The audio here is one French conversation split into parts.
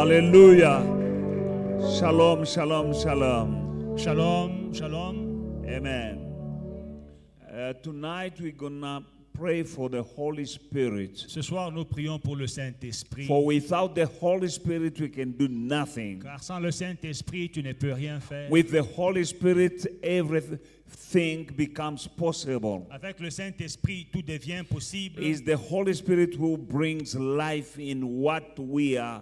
Hallelujah. Shalom, shalom, shalom. Shalom, shalom. Amen. Tonight we're gonna pray for the Holy Spirit. Ce soir, nous prions pour le Saint-Esprit. For without the Holy Spirit we can do nothing. Car sans le Saint-Esprit, tu ne peux rien faire. With the Holy Spirit everything becomes possible. Avec le Saint-Esprit, tout devient possible. It's the Holy Spirit who brings life in what we are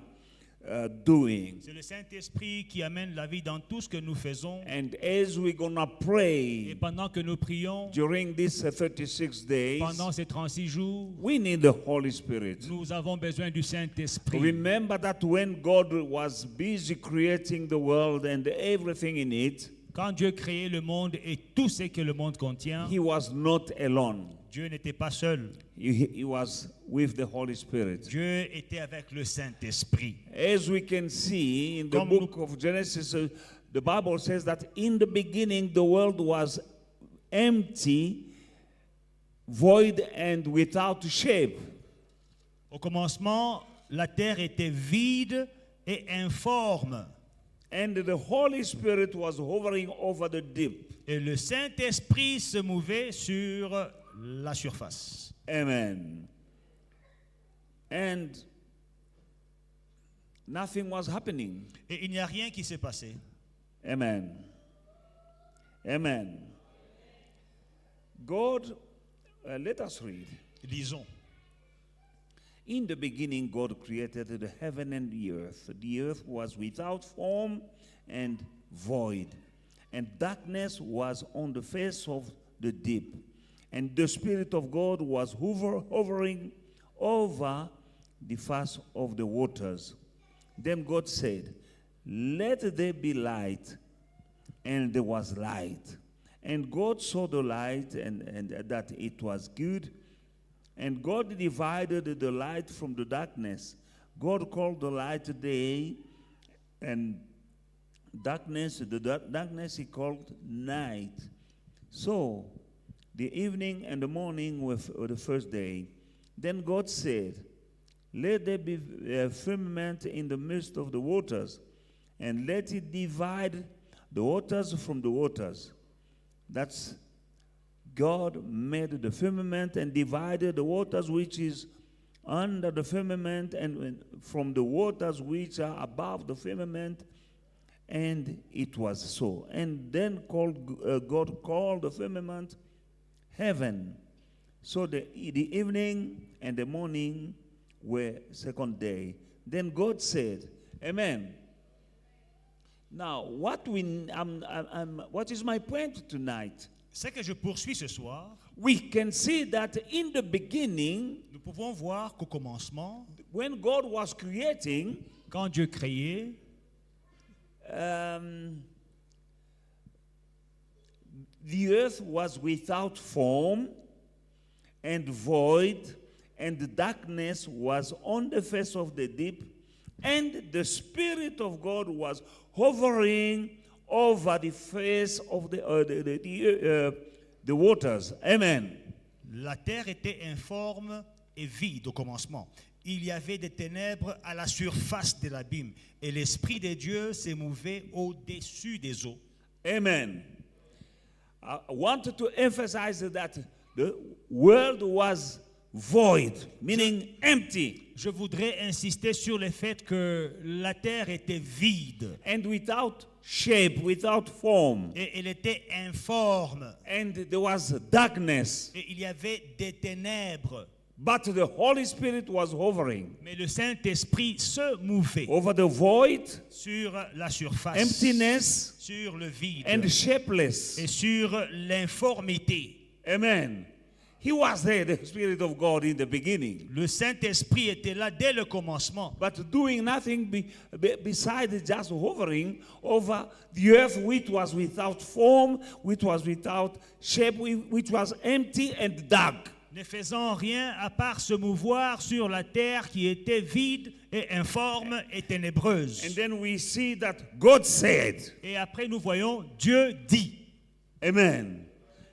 doing. C'est le Saint-Esprit qui amène la vie dans tout ce que nous faisons. And as we're gonna Et pray pendant que nous prions, during these 36 days, pendant ces 36 jours, we need the Holy Spirit. nous avons besoin du Saint-Esprit. Remember that when God was busy creating the world and everything in it, Quand Dieu créait le monde et tout ce que le monde contient, He was not alone. Dieu n'était pas seul. He was with the Holy Spirit. Dieu était avec le Saint-Esprit. As we can see in the Comme book of Genesis, the Bible says that in the beginning the world was empty, void, and without shape. Au commencement, la terre était vide et informe. And the Holy Spirit was hovering over the deep. Et le Saint-Esprit se mouvait sur la surface. Amen. And nothing was happening. Et il n'y a rien qui s'est passé. Amen. Amen. God, let us read. Lisons. In the beginning, God created the heaven and the earth. The earth was without form and void, and darkness was on the face of the deep. And the Spirit of God was hovering over the face of the waters. Then God said, "Let there be light," and there was light. And God saw the light and that it was good. And God divided the light from the darkness. God called the light day, and darkness He called night. So the evening and the morning were the first day. Then God said, "Let there be a firmament in the midst of the waters, and let it divide the waters from the waters." That's God made the firmament and divided the waters which is under the firmament and from the waters which are above the firmament. And it was so. And then God called the firmament heaven. So the evening and the morning were second day. Then God said, Amen. Now, what is my point tonight? Ce que je poursuis ce soir, We can see that in the beginning, nous pouvons voir qu'au commencement, when God was creating, quand Dieu créait, the earth was without form and void, and the darkness was on the face of the deep, and the Spirit of God was hovering over the face of the waters. Amen. la terre était informe et vide au commencement. Il y avait des ténèbres à la surface de l'abîme et l'Esprit de Dieu s'est mouvé au-dessus des eaux. Amen. I wanted to emphasize that the world was void, meaning empty, Je voudrais insister sur le fait que la terre était vide and without shape, without form, et elle était informe and there was darkness. et il y avait des ténèbres. But the Holy Spirit was hovering Mais le Saint-Esprit se mouvait over the void, sur la surface, emptiness, sur le vide and shapeless. et sur l'informité. Amen. He was there, the Spirit of God, in the beginning, Le Saint-Esprit était là dès le commencement, but doing nothing besides just hovering over the earth, which was without form, which was without shape, which was empty and dark. ne faisant rien à part se mouvoir sur la terre qui était vide et informe et ténébreuse. And then we see that God said, Et après nous voyons Dieu dit. Amen.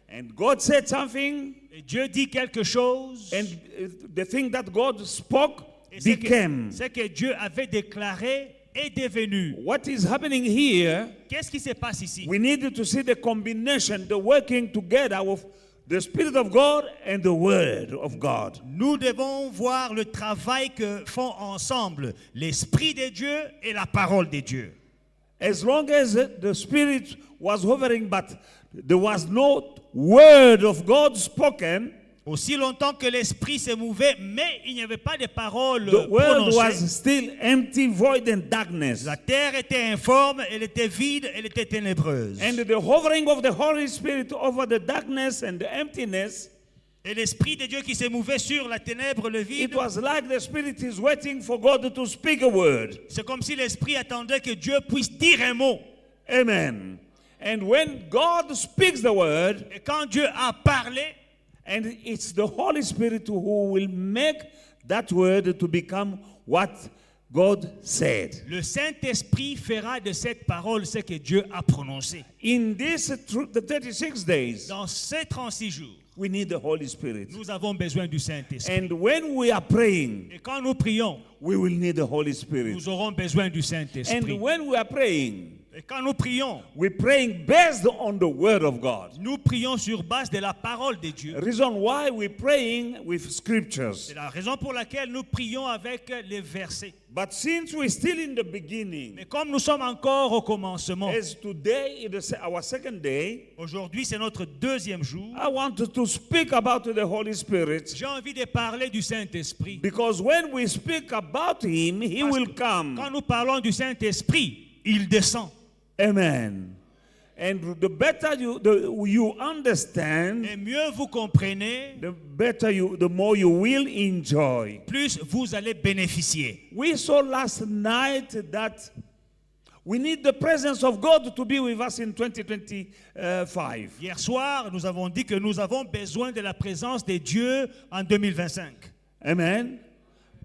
And God said something, Et Dieu dit quelque chose. and the thing that God spoke Et became. ce que Dieu avait déclaré est devenu. What is happening here, Qu'est-ce qui se passe ici? we need to see the combination, the working together of the Spirit of God and the Word of God. Nous devons voir le travail que font ensemble l'Esprit de Dieu et la parole de Dieu. As long as the Spirit was hovering, but there was no Word of God spoken, Aussi longtemps que l'Esprit se mouvait, mais il n'y avait pas de paroles the world was prononcées. still empty, void, and darkness. La terre était informe, elle était vide, elle était ténébreuse. And the hovering of the Holy Spirit over the darkness and the emptiness, Et l'Esprit de Dieu qui se mouvait sur la ténèbre, le vide, it was like the Spirit is waiting for God to speak a word. c'est comme si l'Esprit attendait que Dieu puisse dire un mot. Amen. And when God speaks the word, Et quand Dieu a parlé, and it's the Holy Spirit who will make that word to become what God said. le Saint-Esprit fera de cette parole ce que Dieu a prononcé. In the 36 days, Dans ces 36 jours, we need the Holy Spirit. nous avons besoin du Saint-Esprit. And when we are praying, Et quand nous prions, we will need the Holy Spirit. nous aurons besoin du And Saint-Esprit. when we are praying, Et quand nous prions, we're praying based on the Word of God. nous prions sur base de la parole de Dieu. The reason why we're praying with scriptures. C'est la raison pour laquelle nous prions avec les versets. But since we're still in the beginning, Mais comme nous sommes encore au commencement, as today is our second day, aujourd'hui c'est notre deuxième jour, I want to speak about the Holy Spirit. j'ai envie de parler du Saint-Esprit. Because when we speak about Him, He Parce will que come. Quand nous parlons du Saint-Esprit, il descend. Amen. And the better you understand, Et mieux vous comprenez, the more you will enjoy. plus vous allez bénéficier. We saw last night that we need the presence of God to be with us in 2025. Hier soir, nous avons dit que nous avons besoin de la présence de Dieu en 2025. Amen.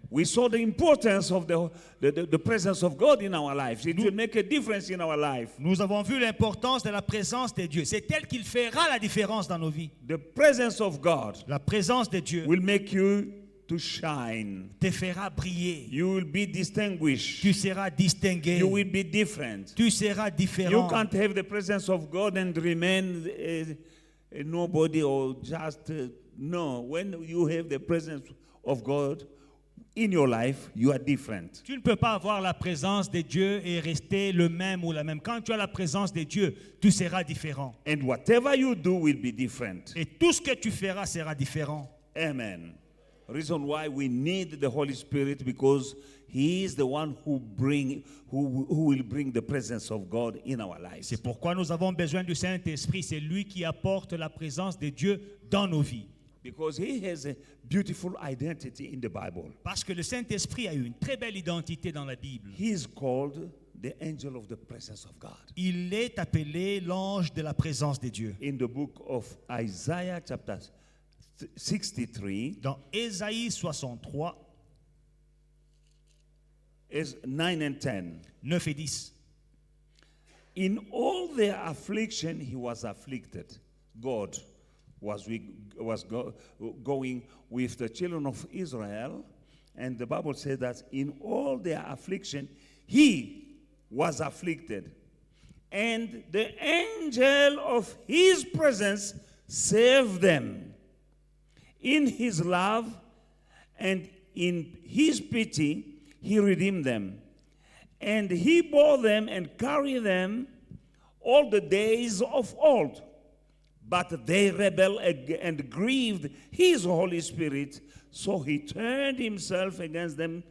We saw the importance of the presence of God in our lives. It will make a difference in our life. Nous avons vu l'importance de la présence de Dieu. C'est elle qui fera la différence dans nos vies. The presence of God La présence de Dieu will make you to shine. te fera briller. You will be distinguished. Tu seras distingué. You will be different. Tu seras You différent. can't have the presence of God and remain a nobody or just no. When you have the presence of God in your life, you are different. Tu ne peux pas avoir la présence de Dieu et rester le même ou la même. Quand tu as la présence de Dieu, tu seras différent. And whatever you do will be different. Et tout ce que tu feras sera différent. Amen. Reason why we need the Holy Spirit, because He is the one who will bring the presence of God in our lives. C'est pourquoi nous avons besoin du Saint-Esprit. C'est lui qui apporte la présence de Dieu dans nos vies. Because He has a beautiful identity in the Bible. Parce que le Saint-Esprit a une très belle identité dans la Bible. He is called the angel of the presence of God. Il est appelé l'ange de la présence de Dieu. In the book of Isaiah chapter 63, Dans Ésaïe 63, is 9 and 10. 9 et 10. In all their affliction, He was afflicted. God was going with the children of Israel, and the Bible says that in all their affliction, He was afflicted. And the angel of His presence saved them. In His love and in His pity, He redeemed them. And He bore them and carried them all the days of old. But they rebelled and grieved His Holy Spirit, so He turned Himself against them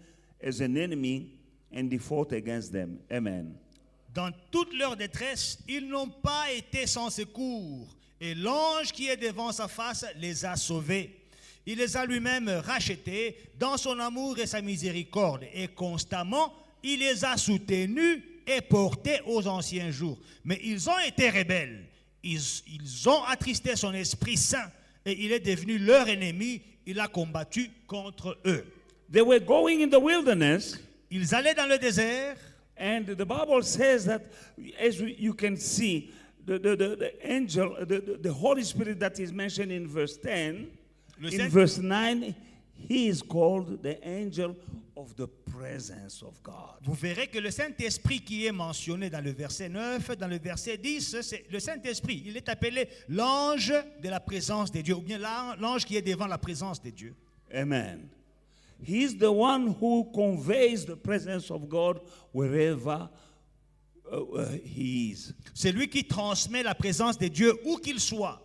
as an enemy, and He fought against them. Amen. Dans toute leur détresse, ils n'ont pas été sans secours. Et l'ange qui est devant sa face les a sauvés. Il les a lui-même rachetés dans son amour et sa miséricorde. Et constamment, il les a soutenus et portés aux anciens jours. Mais ils ont été rebelles. Ils ont attristé son Esprit Saint. Et il est devenu leur ennemi. Il a combattu contre eux. They were going in the wilderness. Ils allaient dans le désert. And the Bible says that, as you can see, the angel, the Holy Spirit that is mentioned in verse 10, in verse 9, he is called the angel of the presence of God. Vous verrez que le Saint-Esprit qui est mentionné dans le verset 9, dans le verset 10, c'est le Saint-Esprit. Il est appelé l'ange de la présence de Dieu, ou bien l'ange qui est devant la présence de Dieu. Amen. He is the one who conveys the presence of God wherever he is. C'est lui qui transmet la présence de Dieu où qu'il soit.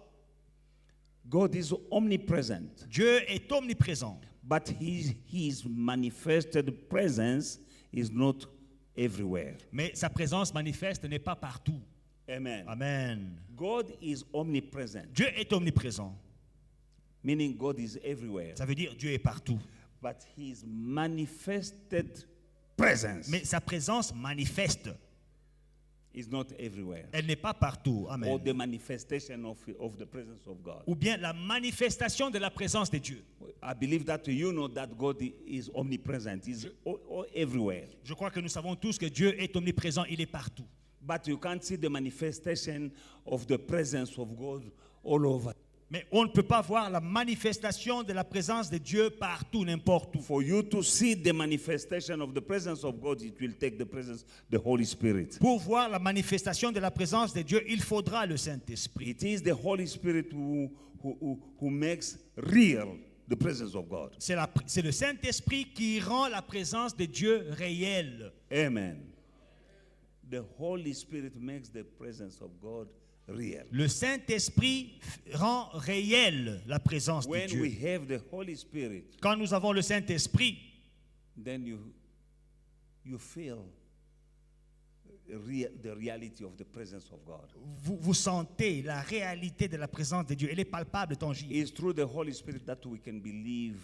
God is omnipresent, Dieu est omniprésent. but his manifested presence is not everywhere. Mais sa présence manifeste n'est pas partout. Amen. Amen. God is omnipresent, Dieu est omniprésent. meaning God is everywhere, Ça veut dire Dieu est partout. but his manifested presence Mais sa présence manifeste. is not everywhere. Elle n'est pas partout. Or Amen. the manifestation of the presence of God. Ou bien la manifestation de la présence de Dieu. I believe that you know that God is omnipresent, is everywhere. Je crois que nous savons tous que Dieu est omniprésent, il est partout. But you can't see the manifestation of the presence of God all over. Mais on ne peut pas voir la manifestation de la présence de Dieu partout, n'importe où. For you to see the manifestation of the presence of God, it will take the presence, the Holy Spirit. Pour voir la manifestation de la présence de Dieu, il faudra le Saint-Esprit. It is the Holy Spirit who makes real the presence of God. C'est le Saint-Esprit qui rend la présence de Dieu réelle. Amen. The Holy Spirit makes the presence of God real. Le Saint-Esprit rend réelle la présence de When Dieu. we have the Holy Spirit, Quand nous avons le Saint-Esprit, then you feel the reality of the presence of God. vous sentez la réalité de la présence de Dieu. Elle est palpable, tangible. It's through the Holy Spirit that we can believe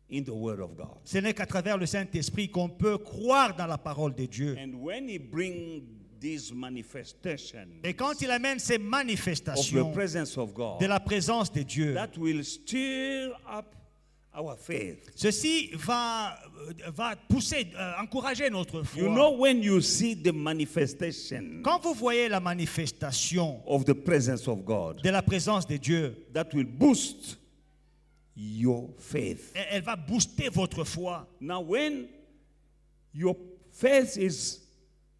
in the Word of God. Ce n'est qu'à travers le Saint-Esprit qu'on peut croire dans la parole de Dieu. And when He brings this manifestation Et quand il amène ces of the manifestations presence of God, de la présence de Dieu, that will stir up our faith. ceci va pousser, encourager notre foi. You know, when you see the manifestation Quand vous voyez la manifestation of the presence of God, de la présence de Dieu, that will boost your faith. elle va booster votre foi. Now, when your faith is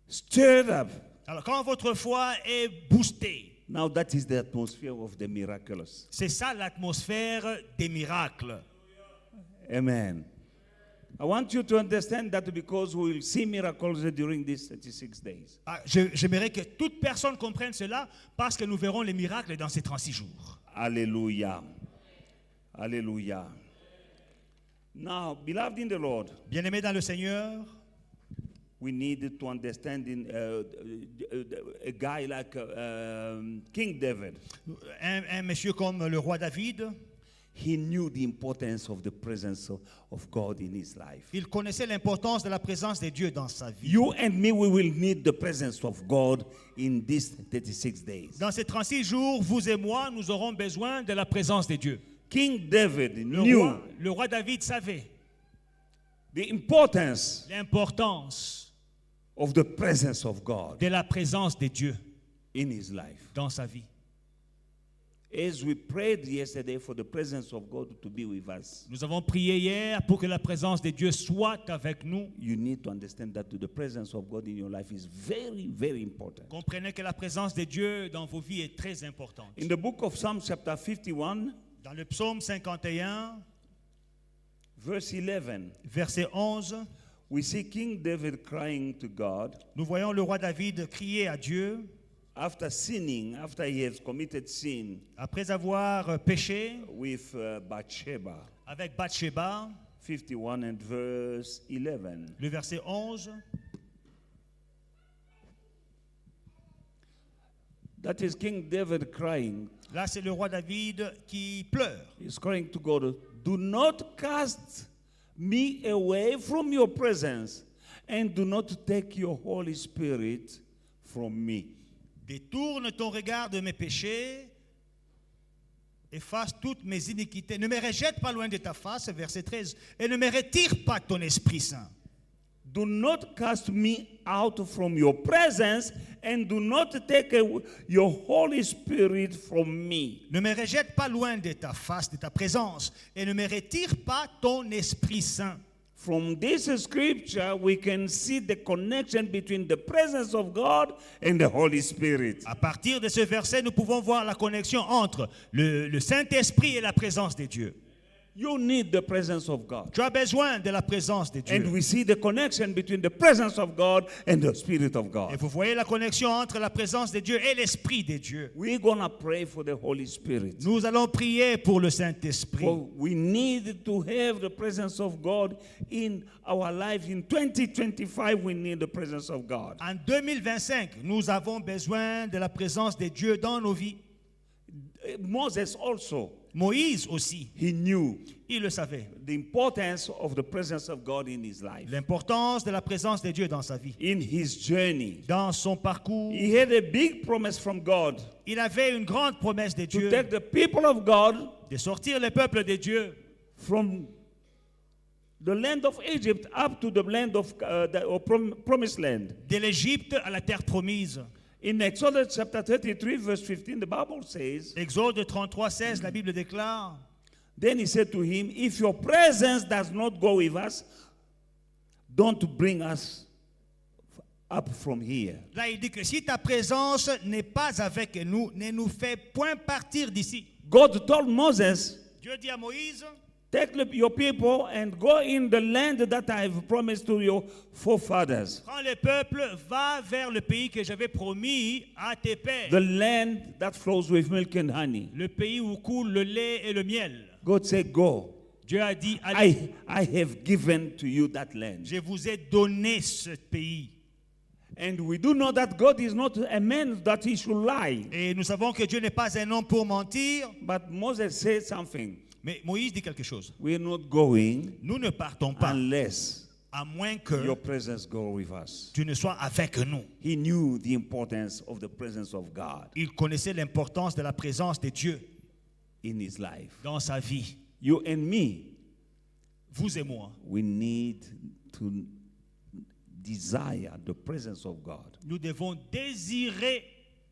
stirred up, Alors quand votre foi est boostée, now that is the atmosphere of the miraculous. c'est ça l'atmosphère des miracles. Amen. I want you to understand that because we will see miracles during these 36 days. J'aimerais que toute personne comprenne cela parce que nous verrons les miracles dans ces 36 jours. Hallelujah. Hallelujah. Now, beloved in the Lord, Bien-aimés dans le Seigneur, we need to understand a guy like King David. un monsieur comme le roi David, He knew the importance of the presence of God in his life. il connaissait l'importance de la présence de Dieu dans sa vie. You and me, we will need the presence of God in these 36 days. Dans ces 36 jours, vous et moi, nous aurons besoin de la présence de Dieu. King David knew Le roi David savait the importance l'importance of the presence of God de la présence de Dieu in his life. dans sa vie. As we prayed yesterday for the presence of God to be with us, Nous avons prié hier pour que la présence de Dieu soit avec nous. you need to understand that the presence of God in your life is very, very important. Comprenez que la présence de Dieu dans vos vies est très importante. In the book of Psalms chapter 51, Dans le psaume 51, verse 11, verset 11, we see King David crying to God nous voyons le roi David crier à Dieu after sinning, after he has committed sin après avoir péché with Bathsheba. avec Bathsheba. 51 and verse 11. Le verset 11, That is King David crying. là c'est le roi David qui pleure. He's crying to God, do not cast me away from your presence, and do not take your Holy Spirit from me. Détourne ton regard de mes péchés, efface toutes mes iniquités. Ne me rejette pas loin de ta face, verset 13, et ne me retire pas ton Esprit Saint. Do not cast me out from your presence, and do not take your Holy Spirit from me. Ne me rejette pas loin de ta face, de ta présence, et ne me retire pas ton Esprit Saint. From this scripture, we can see the connection between the presence of God and the Holy Spirit. À partir de ce verset, nous pouvons voir la connexion entre le Saint-Esprit et la présence de Dieu. You need the presence of God. Tu as besoin de la présence de Dieu. And we see the connection between the presence of God and the Spirit of Et God. vous voyez la connexion entre la présence de Dieu et l'Esprit de Dieu. We're going to pray for the Holy Spirit. Nous allons prier pour le Saint-Esprit. For we need to have the presence of God in our life. In 2025, we need the presence of God. En 2025, nous avons besoin de la présence de Dieu dans nos vies. Moses also, Moïse aussi, he knew il le savait. the importance of the presence of God in his life. L'importance de la présence de Dieu dans sa vie. In his journey, Dans son parcours, he had a big promise from God il avait une grande promesse de to Dieu take the people of God de sortir le peuple de Dieu from the land of Egypt up to the land of promised land. de l'Égypte à la terre promise. In Exodus chapter 33, verse 15, the Bible says, Exode 33, 16, la Bible déclare, then he said to him, if your presence does not go with us, don't bring us up from here. là il dit que si ta présence n'est pas avec nous, ne nous fais point partir d'ici. God told Moses, Dieu dit à Moïse, take your people and go in the land that I have promised to your forefathers. prends le peuple, va vers le pays que j'avais promis à tes pères. The land that flows with milk and honey. Le pays où coule le lait et le miel. God said, go. Dieu a dit, allez, I have given to you that land. je vous ai donné ce pays. And we do know that God is not a man that he should lie. Et nous savons que Dieu n'est pas un homme pour mentir. But Moses said something. Mais Moïse dit quelque chose. We're not going Nous ne partons pas, unless à moins que your presence go with us. tu ne sois avec nous. He knew the importance of the presence of God Il connaissait l'importance de la présence de Dieu in his life. dans sa vie. You and me, Vous et moi, we need to desire the presence of God nous devons désirer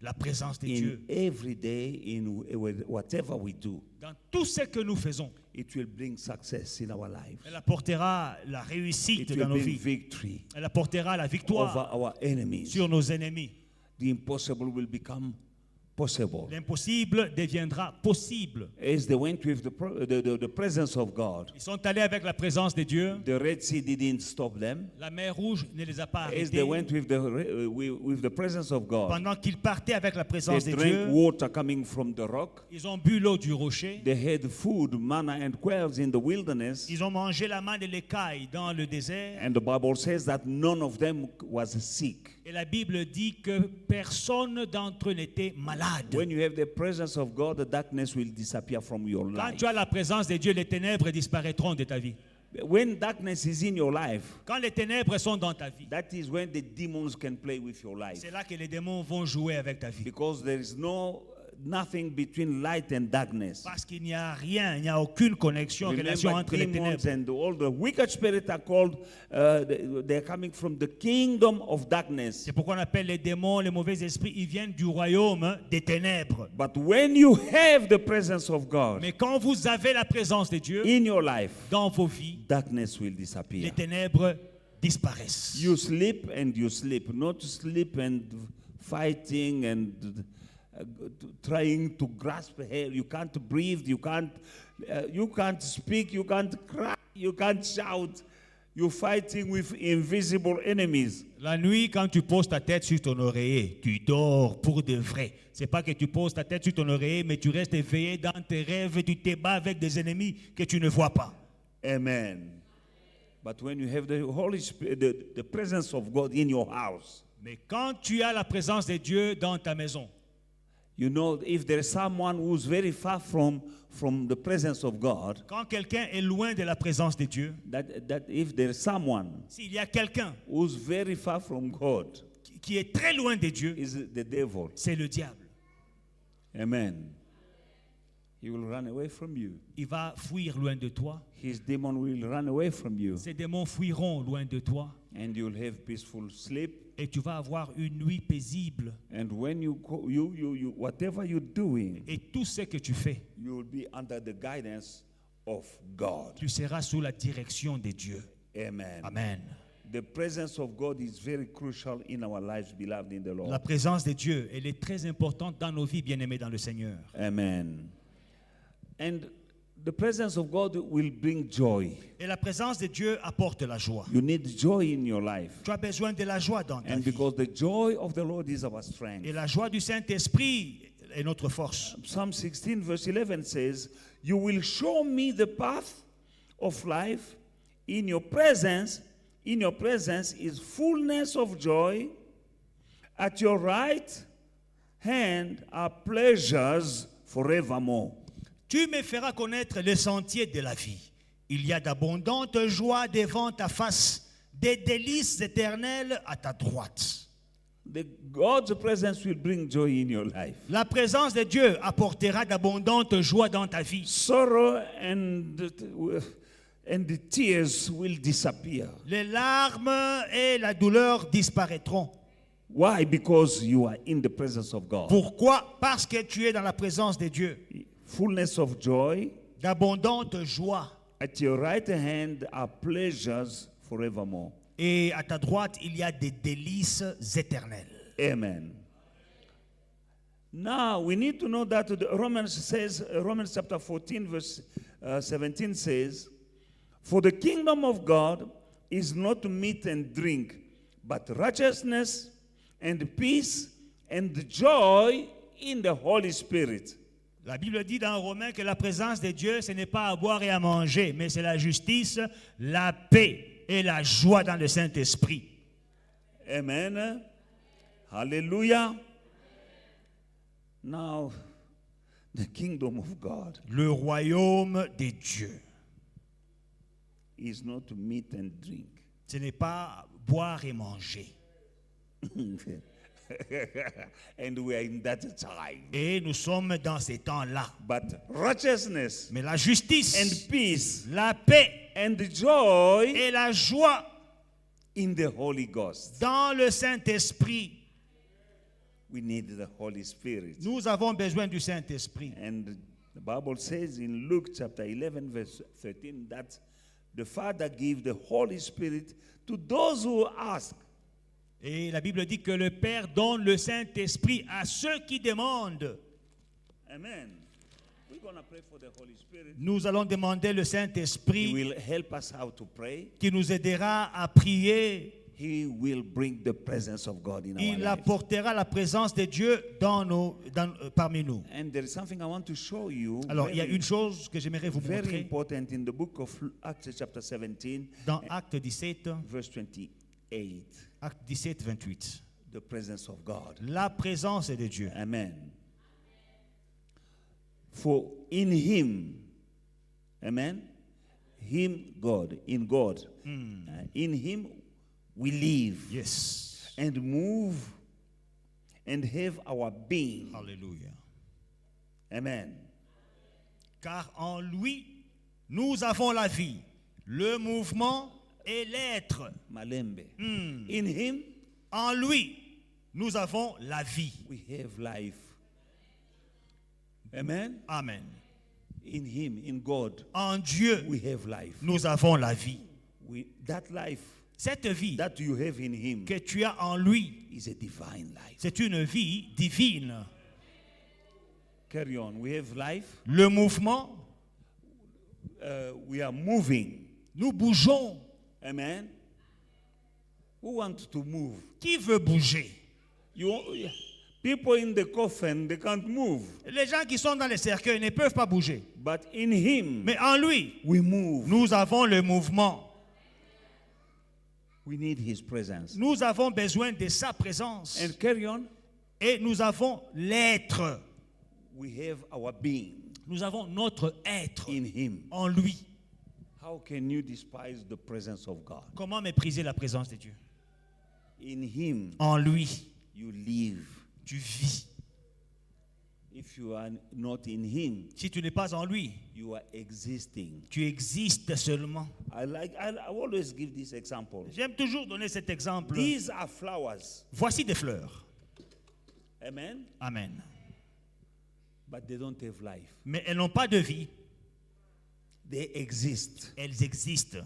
la présence de in Dieu. every day, in whatever we do. Dans tout ce que nous faisons, It will bring success in our life. elle apportera la It réussite will dans nos bring vies. victory Elle apportera la over victoire our enemies. sur nos ennemis. The impossible will become possible. L'impossible deviendra possible. As they went with the presence of God, Ils sont allés avec la présence de Dieu. the Red Sea didn't stop them. La mer Rouge ne les a pas As arrêtés. they went with the presence of God, Pendant qu'ils partaient avec la they présence de drank Dieu, water coming from the rock. ils ont bu l'eau du rocher. They had food, manna and quails in the wilderness. Ils ont mangé la manne et l'écaille dans le désert. And the Bible says that none of them was sick. Et la Bible dit que personne d'entre eux n'était malade. When you have the presence of God, the darkness will disappear from your Quand life. tu as la présence de Dieu, les ténèbres disparaîtront de ta vie. When darkness is in your life, Quand les ténèbres sont dans ta vie, that is when the demons can play with your life. c'est là que les démons vont jouer avec ta vie. Because there is nothing between light and darkness. Parce qu'il n'y a rien, il n'y a aucune connexion, relation Remember, entre les demons ténèbres. and all the wicked spirits are called, they're coming from the kingdom of darkness. C'est pourquoi on appelle les démons, les mauvais esprits, ils viennent du royaume des ténèbres. But when you have the presence of God Mais quand vous avez la présence de Dieu in your life, dans vos vies, darkness will les disappear. ténèbres disparaissent. You sleep and you sleep, not sleep and fighting and trying to grasp air. You can't breathe, you can't speak, you can't cry, you can't shout. You're fighting with invisible enemies. La nuit, quand tu poses ta tête sur ton oreiller, tu dors pour de vrai. C'est pas que tu poses ta tête sur ton oreiller, mais tu restes éveillé dans tes rêves et tu te bats avec des ennemis que tu ne vois pas. Amen. But when you have the Holy Spirit, the presence of God in your house, Mais quand tu as la présence de Dieu dans ta maison, you know, if there is someone who's very far from the presence of God, quand quelqu'un est loin de la présence de Dieu, that if there is someone s'il y a quelqu'un who's very far from God, qui est très loin de Dieu, is the devil. c'est le diable. Amen. He will run away from you. Il va fuir loin de toi. His demon will run away from you. Ces démons fuiront loin de toi. And you'll have peaceful sleep. Et tu vas avoir une nuit paisible. And when you go, whatever you're doing, Et tout ce que tu fais, you will be under the guidance of God. tu seras sous la direction de Dieu. Amen. Amen. The presence of God is very crucial in our lives, beloved in the Lord. La présence de Dieu, elle est très importante dans nos vies, bien-aimés dans le Seigneur. Amen. And the presence of God will bring joy. Et la présence de Dieu apporte la joie. You need joy in your life. Tu as besoin de la joie dans ta And vie. because the joy of the Lord is our strength. Et la joie du Saint-Esprit est notre force. Psalm 16 verse 11 says, "You will show me the path of life. In your presence is fullness of joy. At your right hand are pleasures forevermore." Tu me feras connaître les sentiers de la vie. Il y a d'abondantes joies devant ta face, des délices éternelles à ta droite. God's presence will bring joy in your life. La présence de Dieu apportera d'abondantes joies dans ta vie. Sorrow and the tears will disappear. Les larmes et la douleur disparaîtront. Why? Because you are in the presence of God. Pourquoi? Parce que tu es dans la présence de Dieu. Fullness of joy. D'abondantes joies. At your right hand are pleasures forevermore. Et à ta droite, il y a des délices éternelles. Amen. Now we need to know that Romans chapter 14 verse 17 says, "For the kingdom of God is not meat and drink, but righteousness and peace and joy in the Holy Spirit." La Bible dit dans Romains que la présence de Dieu, ce n'est pas à boire et à manger, mais c'est la justice, la paix et la joie dans le Saint-Esprit. Amen. Hallelujah. Now, the kingdom of God Le royaume de Dieu, is not meat and drink. ce n'est pas boire et manger. And we are in that time. Et nous sommes dans ces temps-là. But righteousness Mais la justice, and peace la paix and joy et la joie in the Holy Ghost. dans le Saint-Esprit. We need the Holy Spirit. Nous avons besoin du Saint-Esprit. And the Bible says in Luke chapter 11 verse 13 that the Father gives the Holy Spirit to those who ask. Et la Bible dit que le Père donne le Saint-Esprit à ceux qui demandent. Amen. We're going to pray for the Holy Spirit. Nous allons demander le He Saint-Esprit will help us how to pray. qui nous aidera à prier. He will bring the presence of God in our Il lives. apportera la présence de Dieu parmi nous. And there is something I want to show you. Alors, il y a une chose que j'aimerais vous Very montrer important in the book of Acts chapter 17 dans Acte 17, verse 28. Acte 17, 28. The presence of God. La présence de Dieu. Amen. For in him, amen, him, God, in God, in him we live Yes. and move and have our being. Alléluia. Amen. Car en lui, nous avons la vie, le mouvement et l'être. Malembe. In him En lui, nous avons la vie. we have life. Amen. Amen. In him, in God, En Dieu, we have life. nous avons la vie. That life Cette vie that you have in him que tu as en lui, is a divine life. c'est une vie divine. Carry on. We have life. Le mouvement, We are moving. nous bougeons. Amen. Who wants to move? Qui veut bouger? People in the coffin, they can't move. Les gens qui sont dans les cercueils ne peuvent pas bouger. But in him, Mais en lui, we move. nous avons le mouvement. We need his presence. Nous avons besoin de sa présence. And carry on. Et nous avons l'être. We have our being Nous avons notre être in him. en lui. How can you despise the presence of God? Comment mépriser la présence de Dieu? In him, En lui, you live tu vis. If you are not in him, Si tu n'es pas en lui, you are existing. tu existes seulement. I always give this example. J'aime toujours donner cet exemple. These are flowers. Voici des fleurs. Amen. Amen. But they don't have life. Mais elles n'ont pas de vie. They exist, Elles existent.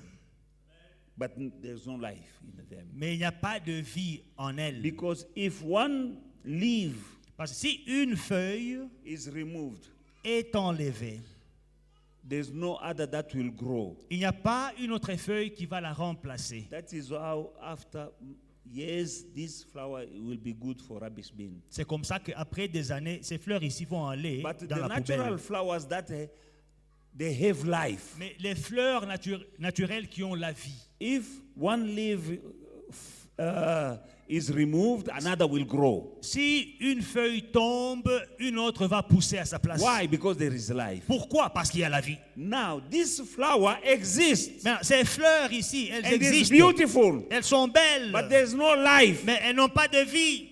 but there's no life in them. Mais il n'y a pas de vie en elles. Because if one leaf Parce que si une feuille is removed, est enlevée, there's no other that will grow. il n'y a pas une autre feuille qui va la remplacer. That is how after years, this flower will be good for rubbish bin. C'est comme ça qu'après des années, ces fleurs ici vont aller But dans the la natural poubelle. flowers that they have life. Mais les fleurs naturelles qui ont la vie, If one leaf is removed, another will grow. si une feuille tombe, une autre va pousser à sa place. Why? Because there is life. Pourquoi? Parce qu'il y a la vie. Now, this flower exists. Mais ces fleurs ici, elles And it's existent. beautiful. Elles sont belles. But there's no life. Mais elles n'ont pas de vie.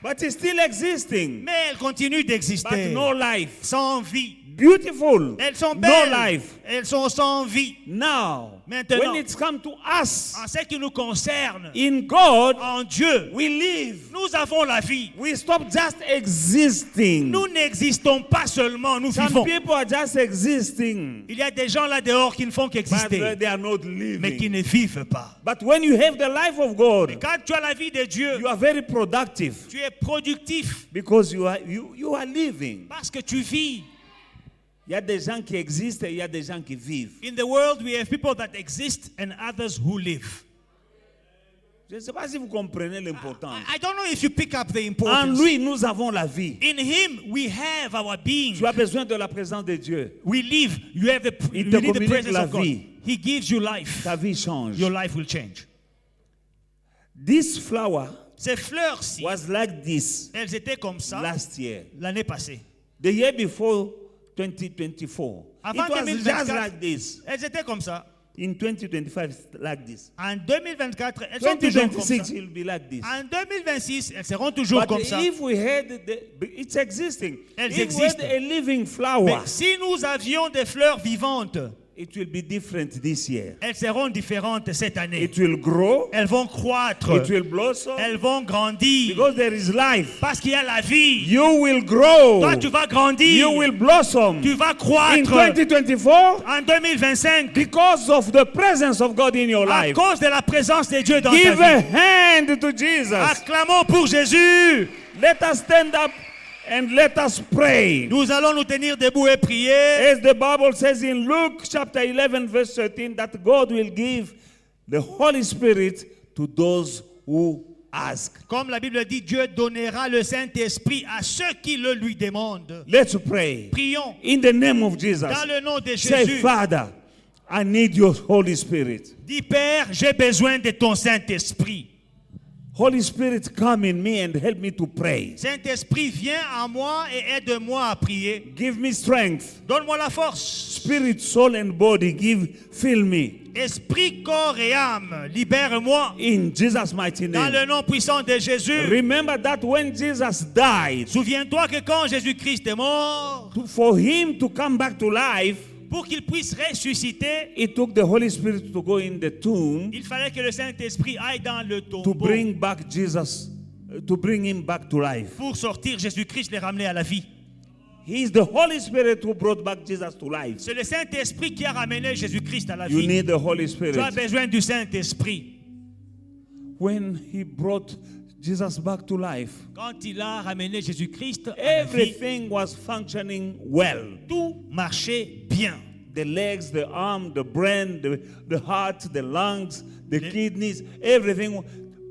But it's still existing. Mais elles continuent But d'exister. no life. Sans vie. Beautiful. Elles sont No belles. life. Elles sont sans vie. Now, Maintenant, when it's come to us, en ce qui nous concerne, in God, en Dieu, we live. nous avons la vie. We stop just existing. Nous n'existons pas seulement, nous Some vivons. people are just existing, Il y a des gens là dehors qui ne font but qu'exister, they are not mais qui living. ne vivent pas. But when you have the life of God, Quand tu as la vie de Dieu, you are very productive tu es productif because you are living. parce que tu vis. Il y a des gens qui existent et il y a des gens qui vivent. In the world, we have people that exist and others who live. Je ne sais pas si vous comprenez l'importance. I don't know if you pick up the En importance. lui, nous avons la vie. In Him, we have our being. Tu as besoin de la présence de Dieu. We live. You have Il you te need the communique presence la of God. vie. He gives you life. Ta vie change. Your life will change. This flower Ces fleurs-ci, was like this elles étaient comme ça last year. l'année passée. The year before 2024. Avant It was 2024, just like this. elles étaient comme ça. In 2025, it's like this. En 2024, elles sont toujours comme ça. 2026, it will be like this. En 2026, elles seront toujours But comme ça. if we had, it's existing. Elles If we existent. had a living flower, Mais si nous avions des fleurs vivantes, it will be different this year. elles seront différentes cette année. It will grow. Elles vont croître. It will blossom. Elles vont grandir. Because there is life. Parce qu'il y a la vie. You will grow. Toi, tu vas grandir. You will blossom. Tu vas In croître. 2024, En 2025, because of the presence of God in your à life. cause de la présence de Dieu dans ta Give a vie. hand to Jesus. Acclamons pour Jésus. Let us stand up and let us pray. Nous allons nous tenir debout et prier. As the Bible says in Luke chapter 11 verse 13 that God will give the Holy Spirit to those who ask. Comme la Bible dit, Dieu donnera le Saint-Esprit à ceux qui le lui demandent. Let's pray. Prions In the name of Jesus. dans le nom de Say, Jésus. Father, I need your Holy Spirit. Dis, Père, j'ai besoin de ton Saint-Esprit. Holy Spirit, come in me and help me to pray. Saint-Esprit, viens en moi et aide-moi à prier. Give me strength. Donne-moi la force. Spirit, soul, and body. Fill me. Esprit, corps et âme, libère-moi. In Jesus' mighty Dans name. le nom puissant de Jésus. Remember that when Jesus died, Souviens-toi que quand Jésus-Christ est mort, for him to come back to life, pour qu'il puisse ressusciter, it took the Holy Spirit to go in the tomb il fallait que le Saint-Esprit aille dans le to tombeau bring back Jesus, to bring him back to life. pour sortir Jésus-Christ, les ramener à la vie. He is the Holy Spirit who brought back Jesus to life. C'est le Saint-Esprit qui a ramené Jésus-Christ à la You vie. need the Holy Tu as Spirit. besoin du Saint-Esprit. When he brought Jesus back to life, Quand il a ramené Jésus-Christ à la vie, everything was functioning well. tout marchait bien. The legs, the arm, the brain, the heart, the lungs, the Les- kidneys, everything.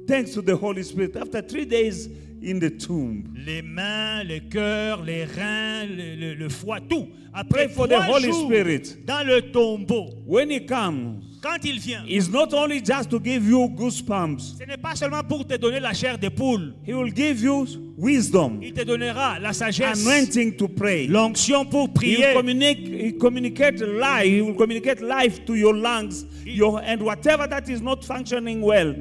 Thanks to the Holy Spirit. After 3 days in the tomb, Les mains, le cœur, les reins, le foie, tout. pray Après for the 3 Holy jours Spirit. dans le tombeau, When he comes, quand il vient, it's not only just to give you goosebumps. ce n'est pas seulement pour te donner la chair de poule. He will give you wisdom, Il te donnera la sagesse, anointing to pray. l'onction pour He prier. will communicate life. He will communicate life to your lungs, and whatever that is not functioning well.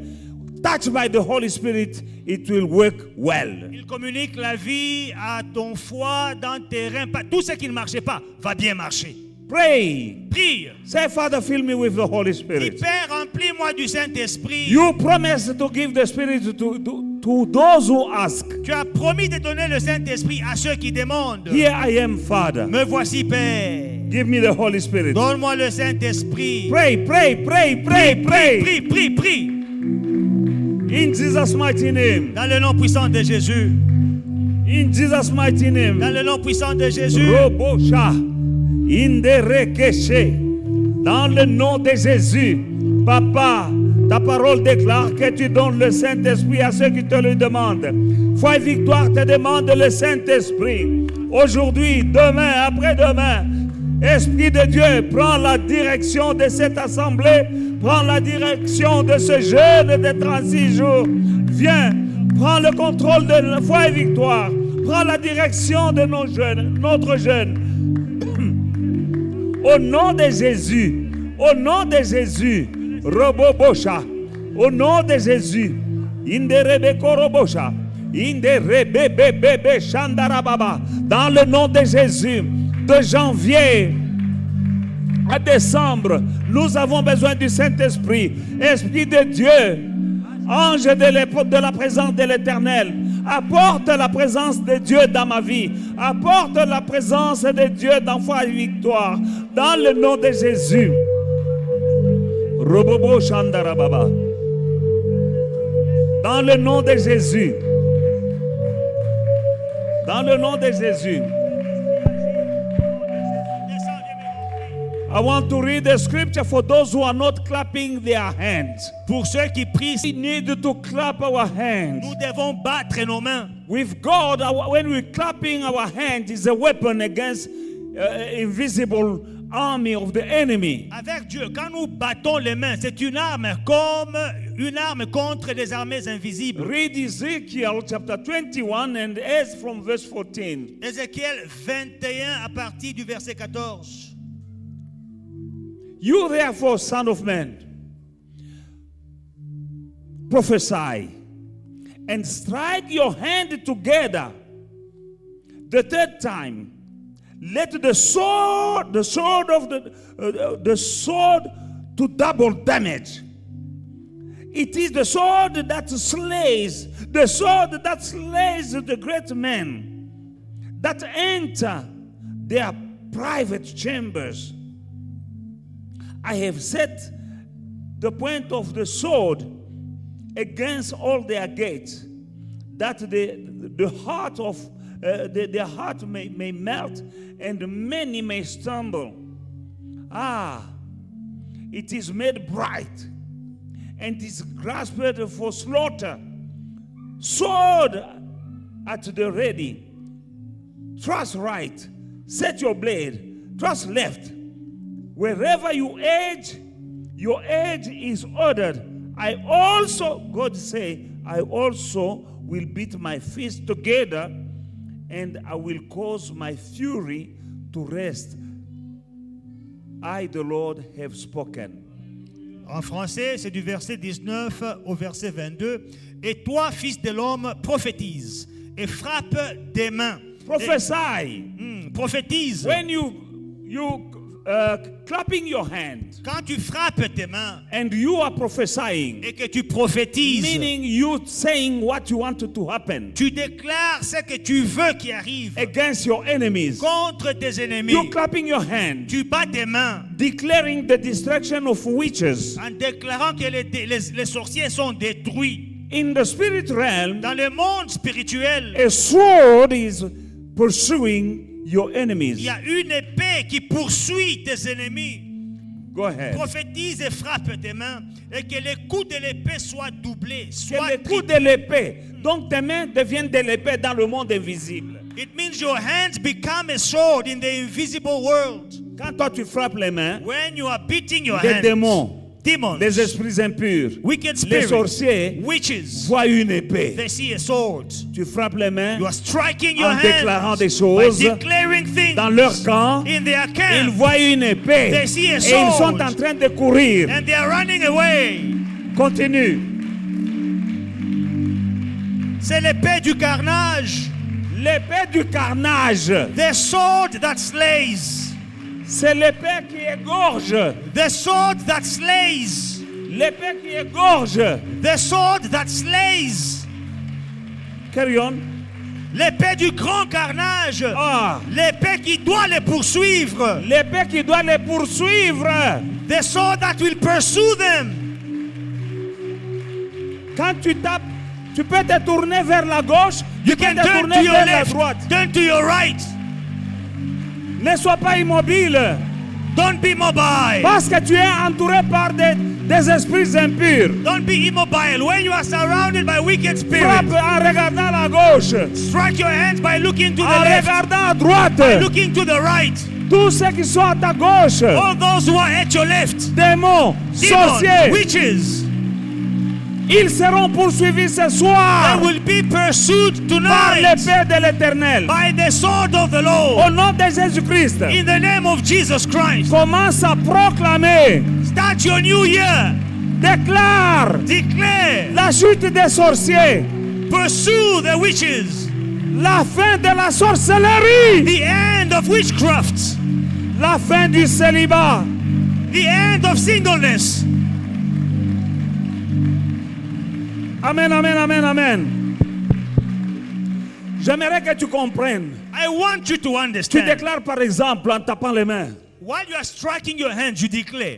touched by the Holy Spirit, it will work well. Il communique la vie à ton foie, dans tes reins. Tout ce qui ne marchait pas va bien marcher. Pray. Prie. Say, Father, fill me with the Holy Dis, Spirit. Père, remplis-moi du Saint-Esprit. You promised to give the Spirit to those who ask. Tu as promis de donner le Saint-Esprit à ceux qui demandent. Here I am, Father. Me voici, Père. Give me the Holy Spirit. Donne-moi le Saint-Esprit. Pray, pray, pray, pray, pray. Prie, prie, prie. In Jesus' mighty name. Dans le nom puissant de Jésus. In Jesus' mighty name. Dans le nom puissant de Jésus. Robosha. Inderekeshe. Dans le nom de Jésus. Papa, ta parole déclare que tu donnes le Saint-Esprit à ceux qui te le demandent. Foi et Victoire te demande le Saint-Esprit. Aujourd'hui, demain, après-demain, Esprit de Dieu, prends la direction de cette assemblée, prends la direction de ce jeûne de 36 jours. Viens, prends le contrôle de la Foi et Victoire, prends la direction de nos jeunes, notre jeûne. Au nom de Jésus, au nom de Jésus, Robobosha, au nom de Jésus, Inderebe Korobosha, Inderebe Bebe Shandarababa, dans le nom de Jésus, de janvier à décembre, nous avons besoin du Saint-Esprit, Esprit de Dieu, ange de la présence de l'Éternel. Apporte la présence de Dieu dans ma vie. Apporte la présence de Dieu dans Foi et Victoire. Dans le nom de Jésus. Robobo Shandarababa. Dans le nom de Jésus. Dans le nom de Jésus. I want to read the scripture for those who are not clapping their hands. Pour ceux qui prient, We need to clap our hands. nous devons battre nos mains. With God, when we're clapping our hands, is a weapon against invisible army of the enemy. Avec Dieu, quand nous battons les mains, c'est une arme comme une arme contre les armées invisibles. Read Ezekiel chapter 21 and as from verse 14. Ézéchiel 21 à partir du verset 14. You therefore, son of man, prophesy and strike your hand together the third time. Let the sword to double damage. It is the sword that slays the great men that enter their private chambers. I have set the point of the sword against all their gates, that the heart of their heart may melt, and many may stumble. It is made bright, and is grasped for slaughter. Sword at the ready. Thrust right, set your blade, thrust left. Wherever you edge, your edge is ordered. I also, God say, I also will beat my fist together, and I will cause my fury to rest. I, the Lord, have spoken. En français, c'est du verset 19 au verset 22. Et toi, fils de l'homme, prophétise et frappe des mains. Prophesy. Prophétise. When you clapping your hand Quand tu frappes tes mains and you are prophesying, et que tu prophétises, meaning you saying what you want to happen tu déclares ce que tu veux qui arrive against your enemies. contre tes ennemis. You clapping your hand, Tu bats tes mains declaring the destruction of witches. en déclarant que les sorciers sont détruits. In the spirit realm, Dans le monde spirituel, a sword is pursuing your il enemies. y a une épée qui poursuit tes ennemis. Go ahead. Prophétise et frappe tes mains et que les coups de l'épée soient doublés, Que soient les coups de l'épée, donc tes mains deviennent de l'épée dans le monde invisible. It means your hands become a sword in the invisible world. Quand toi tu frappes les mains, When you are beating your les hands, démons, demons, les esprits impurs, wicked les spirits, sorciers witches, voient une épée. they see a sword. Tu frappes les mains You are striking your en déclarant hands des by choses declaring things dans leur camp. in their Ils camp, voient une épée They see a et ils sont sword. en train de courir. and they are running away. Continue. C'est l'épée du carnage. L'épée du carnage. The sword that slays. C'est l'épée qui égorge. The sword that slays. L'épée qui égorge. The sword that slays. Carry on. L'épée du grand carnage. Ah. L'épée qui doit les poursuivre. L'épée qui doit les poursuivre. The sword that will pursue them. Quand tu tapes, tu peux te tourner vers la gauche, You tu peux can te turn tourner to your vers la left, droite. turn to your right. Ne sois pas immobile, Don't be mobile. parce que tu es entouré par des esprits impurs. Don't be immobile. When you are surrounded by wicked Frappe spirits, en regardant la gauche, strike your hands by looking to the en left, regardant à droite. by looking to the right. Tous ceux qui sont à ta gauche, All those who are at your left, démons, demons, sorciers, witches, ils seront poursuivis ce they soir will be pursued par tonight l'épée de l'Éternel. by the sword of the Au Lord. nom de Jésus-Christ, In the name of Jesus Christ, commence à proclamer, start your new year. déclare Declare, la chute des sorciers, pursue the witches, la fin de la sorcellerie, the end of witchcraft, la fin du célibat. the end of singleness. Amen, amen, amen, amen. J'aimerais que tu comprennes. I want you to Tu understand. déclares par exemple en tapant les mains. While you are striking your hands, you declare,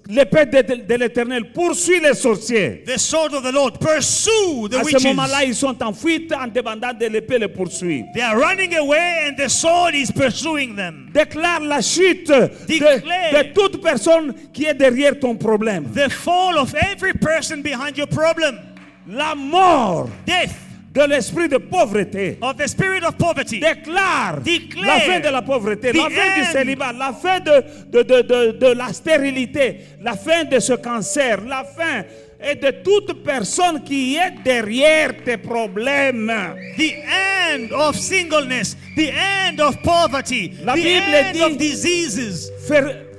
L'épée de l'Éternel poursuit les sorciers. the sword of the Lord, pursue the À ce witches. moment-là, ils sont en fuite en demandant de l'épée les poursuit. They are running away and the sword is pursuing them. Déclare la chute Declare. de toute personne qui est derrière ton problème. The fall of every person behind your problem. La mort Death de l'esprit de pauvreté. of the spirit of poverty. Déclare Declare la fin de la pauvreté, the la fin du end. célibat, la fin de la stérilité, la fin de ce cancer, la fin et de toute personne qui est derrière tes problèmes. The end of singleness. The end of poverty. La the Bible end dit- of diseases.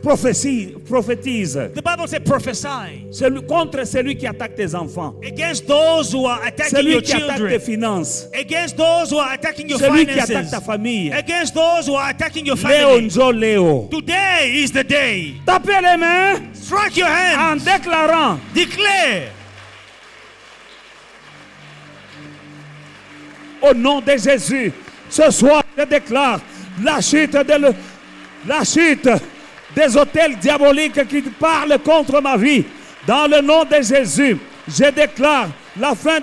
Prophétise The Bible says prophesy contre celui qui attaque tes enfants, against those who are attacking celui your qui attaque tes children, finances, against those who are attacking your celui qui attaque finances, ta famille. against those who are attacking your family. Léonzo Léo. Today is the day. Tapez les mains Strike your en hands. déclarant Declare au nom de Jésus. Ce soir, je déclare la chute des hôtels diaboliques qui parlent contre ma vie. Dans le nom de Jésus, je déclare la fin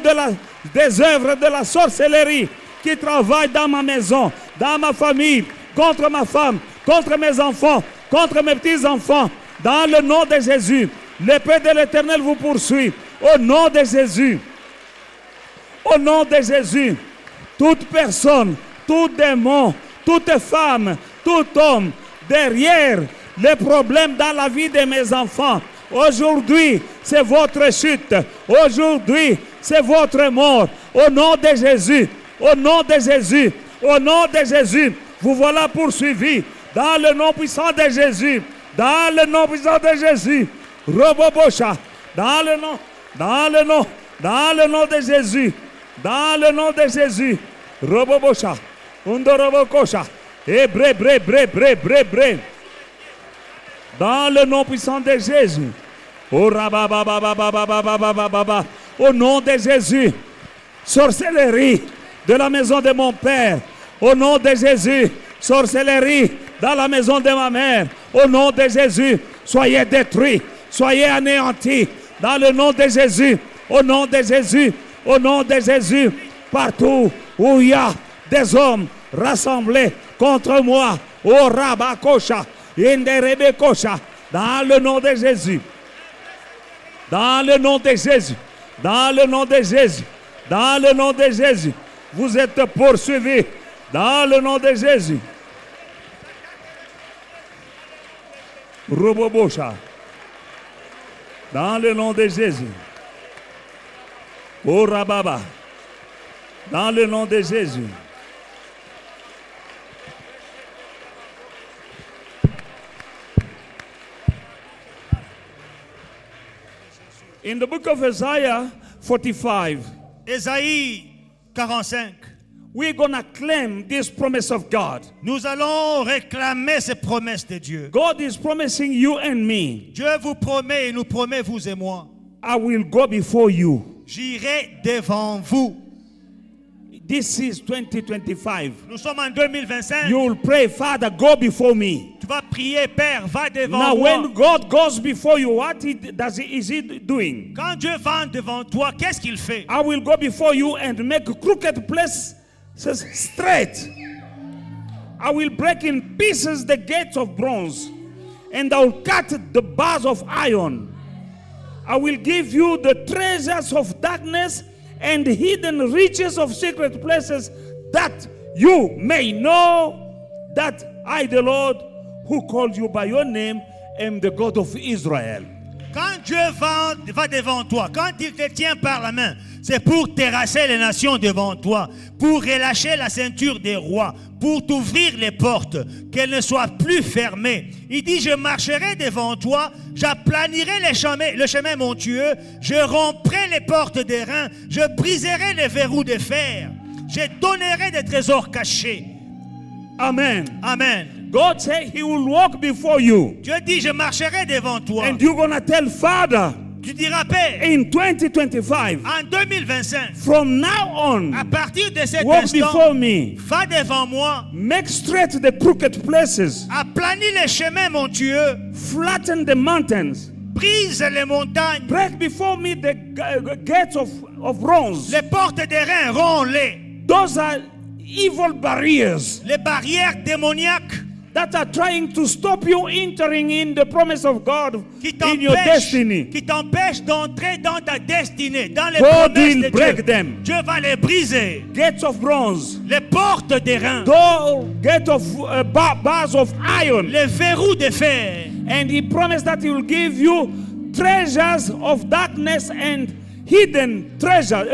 des œuvres de la sorcellerie qui travaillent dans ma maison, dans ma famille, contre ma femme, contre mes enfants, contre mes petits-enfants. Dans le nom de Jésus, l'épée de l'Éternel vous poursuit. Au nom de Jésus. Au nom de Jésus, toute personne, tout démon, toute femme, tout homme, derrière les problèmes dans la vie de mes enfants, aujourd'hui, c'est votre chute. Aujourd'hui, c'est votre mort. Au nom de Jésus, au nom de Jésus, au nom de Jésus, vous voilà poursuivis. Dans le nom puissant de Jésus, dans le nom puissant de Jésus, Robobocha, dans le nom de Jésus, dans le nom de Jésus, Robobocha, Undorobokosha, bre. Dans le nom puissant de Jésus. Oh, au nom de Jésus. Sorcellerie de la maison de mon père. Au nom de Jésus. Sorcellerie dans la maison de ma mère. Au nom de Jésus. Soyez détruits. Soyez anéantis. Dans le nom de Jésus. Au nom de Jésus. Au nom de Jésus. Partout où il y a des hommes rassemblés contre moi. Oh, Rabakosha. Dans le nom de Jésus. Dans le nom de Jésus. Dans le nom de Jésus. Dans le nom de Jésus. Vous êtes poursuivis. Dans le nom de Jésus. Robobosha. Dans le nom de Jésus. Oh Rababa. Dans le nom de Jésus. In the book of Isaiah 45, Ésaïe 45. We're going to claim this promise of God. Nous allons réclamer ces promesses de Dieu. God is promising you and me. Dieu vous promet et nous promet, vous et moi. I will go before you. J'irai devant vous. This is 2025. Nous sommes en 2025. You will pray, Father, go before me. Tu vas prier, Père, va devant Now, moi. when God goes before you, what is he doing? Quand Dieu va devant toi, qu'est-ce qu'il fait? I will go before you and make crooked places straight. I will break in pieces the gates of bronze, and I will cut the bars of iron. I will give you the treasures of darkness and hidden riches of secret places, that you may know that I, the Lord, who called you by your name, am the God of Israel. Quand Dieu va devant toi, quand il te tient par la main, c'est pour terrasser les nations devant toi, pour relâcher la ceinture des rois, pour t'ouvrir les portes, qu'elles ne soient plus fermées. Il dit, je marcherai devant toi, j'aplanirai le chemin montueux, je romprai les portes des reins, je briserai les verrous de fer, je donnerai des trésors cachés. Amen. Amen. God said he will walk before you. Dieu dit, je marcherai devant toi. And you're going to tell Father, tu diras, Père, in 2025, en 2025, from now on, à partir de cet walk instant, before me. va devant moi, Make straight the crooked places. aplanis les chemins montueux, Flatten the mountains. brise les montagnes, Break before me the gates of bronze. les portes des reins, romps-les. Those are evil barriers Les barrières démoniaques that are trying to stop you entering in the promise of God in your destiny. qui t'empêchent d'entrer dans ta destinée, dans les God promesses will de break Dieu. them. Dieu va les briser. Gates of bronze. Les portes des reins, Gate of bars of iron. les verrous de fer. And he promised that he will give you treasures of darkness and hidden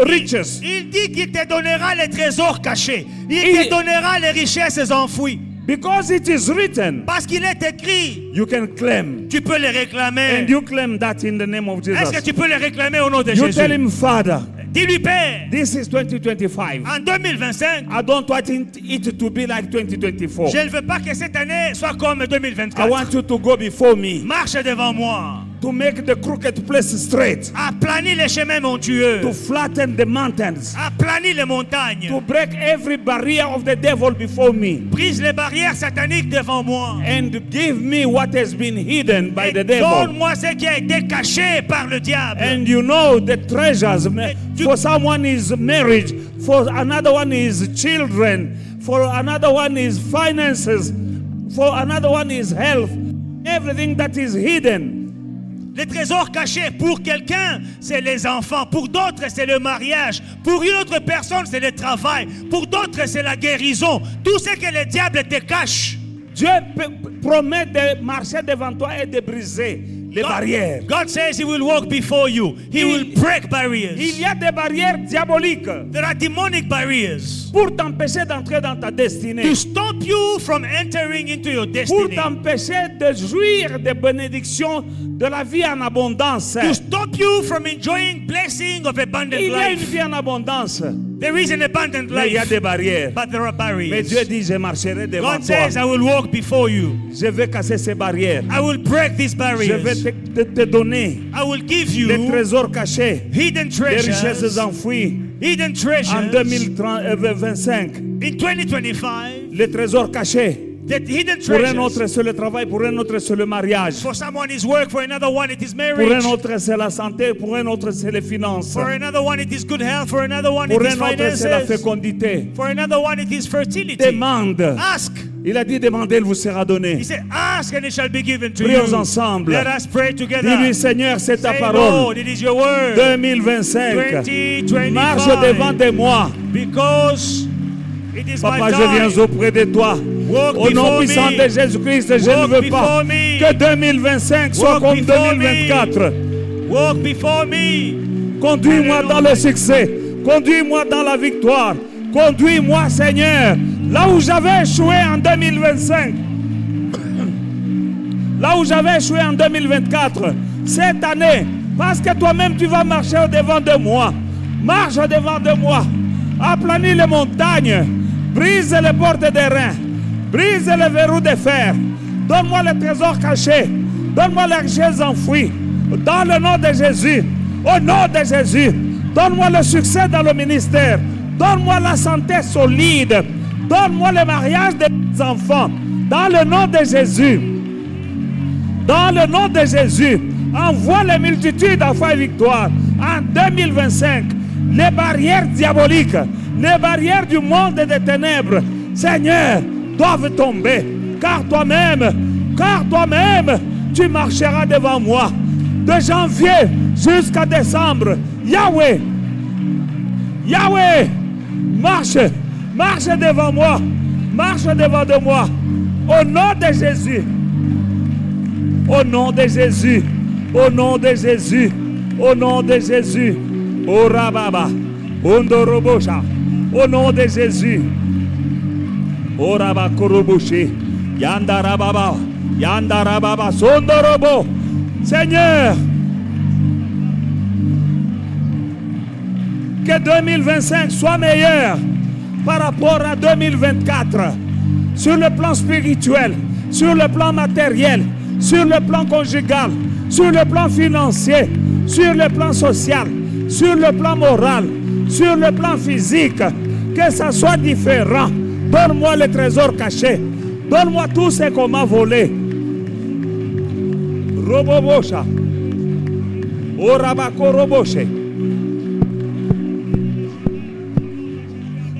riches. Il dit qu'il te donnera les trésors cachés. Il te donnera les richesses enfouies. Because it is written, Parce qu'il est écrit, you can claim. tu peux les réclamer. And you claim that in the name of Est-ce que Jesus. tu peux les réclamer au nom de You Jésus? tell him, Father, Dis-lui, Père, this is 2025. en 2025, I don't want it to be like 2024. je ne veux pas que cette année soit comme I 2024. want you to go before me Marche devant moi. to make the crooked places straight, Aplanis les chemins montueux. to flatten the mountains, Aplanis les montagnes. to break every barrier of the devil before me, Brise les barrières sataniques devant moi. and give me what has been hidden by Et the devil. donne-moi ce qui a été caché par le diable. And you know the treasures. For someone is marriage, for another one is children, for another one is finances, for another one is health. Everything that is hidden. Les trésors cachés, pour quelqu'un, c'est les enfants. Pour d'autres, c'est le mariage. Pour une autre personne, c'est le travail. Pour d'autres, c'est la guérison. Tout ce que le diable te cache. Dieu promet de marcher devant toi et de briser les barrières. God says he will walk before you. He will break barriers. Il y a des barrières diaboliques There are demonic barriers pour t'empêcher d'entrer dans ta destinée, to stop you from entering into your pour destiny. t'empêcher de jouir des bénédictions de la vie en abondance. To stop you from enjoying blessing of abundant Il y a une life. vie en abondance, There is an abundant mais il y a life, des barrières. but there are Mais barriers. Dieu dit, je marcherai devant God toi. says, I will walk before you. Je vais casser ces barrières. I will break these Je vais barriers. te donner I will give des you trésors cachés, hidden des richesses treasures. enfouies. Hidden En treasures 2025, in 2025. les trésors cachés. The hidden Pour un treasures. autre, c'est le travail. Pour un autre, c'est le mariage. For someone is work, for another one it is Pour marriage. un autre, c'est la santé. Pour un autre, c'est les finances. For another one it is good health. For another one it Pour is un autre, c'est la finances. fécondité. For another one it is fertility. Demande. Ask. Il a dit, demandez, il vous sera donné. He said, ask and it shall be given to Prions you. ensemble. Let us pray together. Dis-lui, Seigneur, c'est ta Say, parole. Lord, it is your word. 2025. 2025. Marche devant de moi. Because it is Papa, my je viens time. auprès de toi. Walk Au nom before puissant me. de Jésus-Christ, je Walk ne veux pas before me. que 2025 soit Walk comme before me. 2024. Walk before me. Conduis-moi dans le succès. Conduis-moi dans la victoire. Conduis-moi, Seigneur, là où j'avais échoué en 2025. Là où j'avais échoué en 2024. Cette année, parce que toi-même tu vas marcher au devant de moi. Marche au devant de moi. Aplanis les montagnes. Brise les portes des reins. Brise les verrous de fer. Donne-moi les trésors cachés. Donne-moi les richesses enfouies. Dans le nom de Jésus. Au nom de Jésus. Donne-moi le succès dans le ministère. Donne-moi la santé solide. Donne-moi le mariage des enfants. Dans le nom de Jésus. Dans le nom de Jésus. Envoie les multitudes à faire victoire. En 2025, les barrières diaboliques, les barrières du monde et des ténèbres, Seigneur, doivent tomber. Car toi-même, tu marcheras devant moi. De janvier jusqu'à décembre, Yahweh, marche devant moi. Marche devant de moi. Au nom de Jésus. Au nom de Jésus. Au nom de Jésus. Au nom de Jésus. Au Rababa. Ondorobosha. Au nom de Jésus. Au Rabakoroboché. Yandarababa. Yandarababa. Sondorobo. Seigneur. Que 2025 soit meilleur par rapport à 2024. Sur le plan spirituel, sur le plan matériel, sur le plan conjugal, sur le plan financier, sur le plan social, sur le plan moral, sur le plan physique, que ça soit différent. Donne-moi le trésor caché. Donne-moi tout ce qu'on m'a volé. Robobosha. Orabako Roboshe.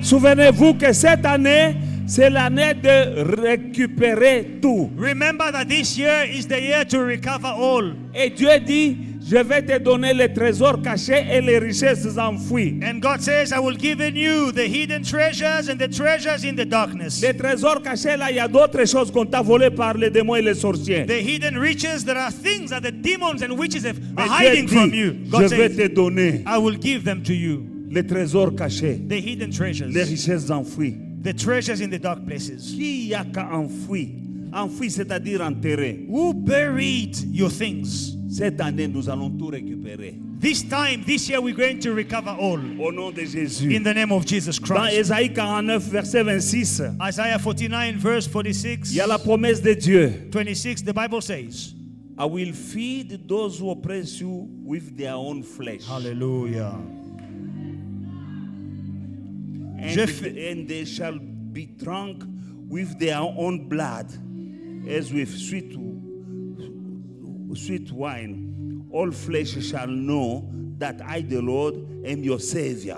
Souvenez-vous que cette année, c'est l'année de récupérer tout. Remember that this year is the year to recover all. Et Dieu dit, je vais te donner les trésors cachés et les richesses enfouies. And God says, I will give in you the hidden treasures and the treasures in the darkness. Les trésors cachés, là, il y a d'autres choses qu'on t'a volées par les démons et les sorciers. The hidden riches, there are things that the demons and witches are Mais hiding Dieu from dit, you. je God vais says, te donner I will give them to you. les trésors cachés, The hidden treasures. les richesses enfouies. The treasures in the dark places. Qui y a qu'à enfoui? Enfoui, c'est-à-dire enterré. Who buried your things? Cette année, nous allons tout récupérer. This year, we're going to recover all. Au nom de Jésus. In the name of Jesus Dans Christ. Ésaïe 49, verset 26, Isaiah 49, verse 46. il y a la promesse de Dieu. 26, the Bible says, I will feed those who oppress you with their own flesh. Hallelujah. And they shall be drunk with their own blood, as with sweet wine. All flesh shall know that I, the Lord, am your Savior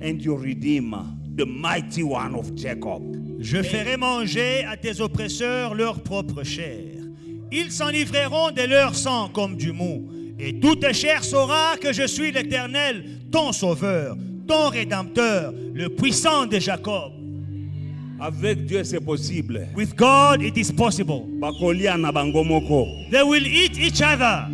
and your Redeemer, the mighty one of Jacob. Je ferai manger à tes oppresseurs leur propre chair. Ils s'enivreront de leur sang comme du mou. Et toute chair saura que je suis l'Éternel, ton Sauveur, ton Rédempteur, le puissant de Jacob. Avec Dieu, c'est possible. With God, it is possible. Bakolia na bangomoko. They will eat each other.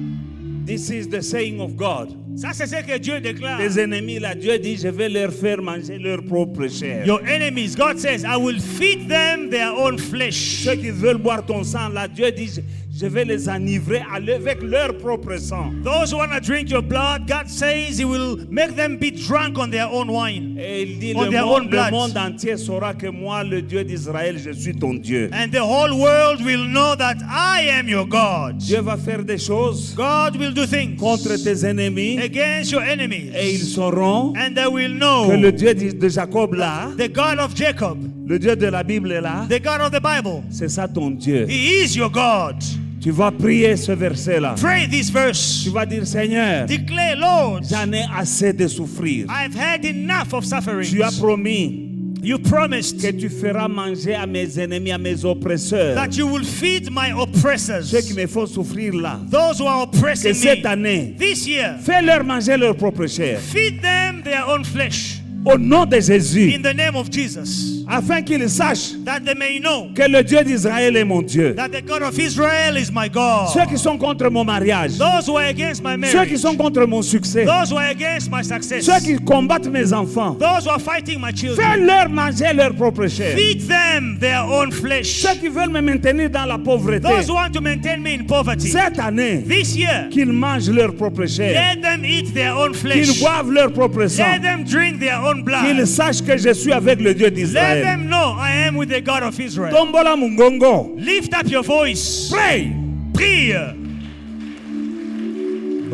This is the saying of God. Ça, c'est ce que Dieu déclare. Les ennemis, là, Dieu dit, je vais leur faire manger leur propre chair. Your enemies, God says, I will feed them their own flesh. Ceux qui veulent boire ton sang, là, Dieu dit, je vais les enivrer avec leur propre sang. Those who want to drink your blood, God says He will make them be drunk on their own wine. Et il dit, On their own blood. le monde entier saura que moi, le Dieu d'Israël, je suis ton Dieu. And the whole world will know that I am your God. Dieu va faire des choses God will do things contre tes ennemis against your enemies. et ils sauront And they will know que le Dieu de Jacob là, the God of Jacob, le Dieu de la Bible là, the God of the Bible. c'est ça ton Dieu. He is your God. Tu vas prier ce verset là. Pray this verse. Tu vas dire, Seigneur, Declare, Lord, j'en ai assez de souffrir. I've had enough of suffering. Tu as promis You promised que tu feras manger à mes ennemis, à mes oppresseurs, that you will feed my oppressors. ceux qui me font souffrir là. Those who are oppressing Que cette me. année, This year, fais-leur manger leur propre chair. feed them their own flesh. Au nom de Jésus. In the name of Jesus. afin qu'ils sachent that they may know que le Dieu d'Israël est mon Dieu. that the God of Israel is my God. Ceux qui sont contre mon mariage, Those who are against my ceux qui marriage, sont contre mon succès, those who are against my success, ceux qui combattent mes enfants, those who are fighting my children, fais-leur manger leur propre chair. feed them their own flesh. Ceux qui veulent me maintenir dans la pauvreté, Those who want to maintain me in poverty, cette année, this year, qu'ils mangent leur propre chair, let them eat their own qu'ils flesh. boivent leur propre sang, Let them drink their own qu'ils blood. sachent que je suis avec le Dieu Let d'Israël. them know I am with the God of Israel. Tombola mungongo. Lift up your voice. Pray. Prie.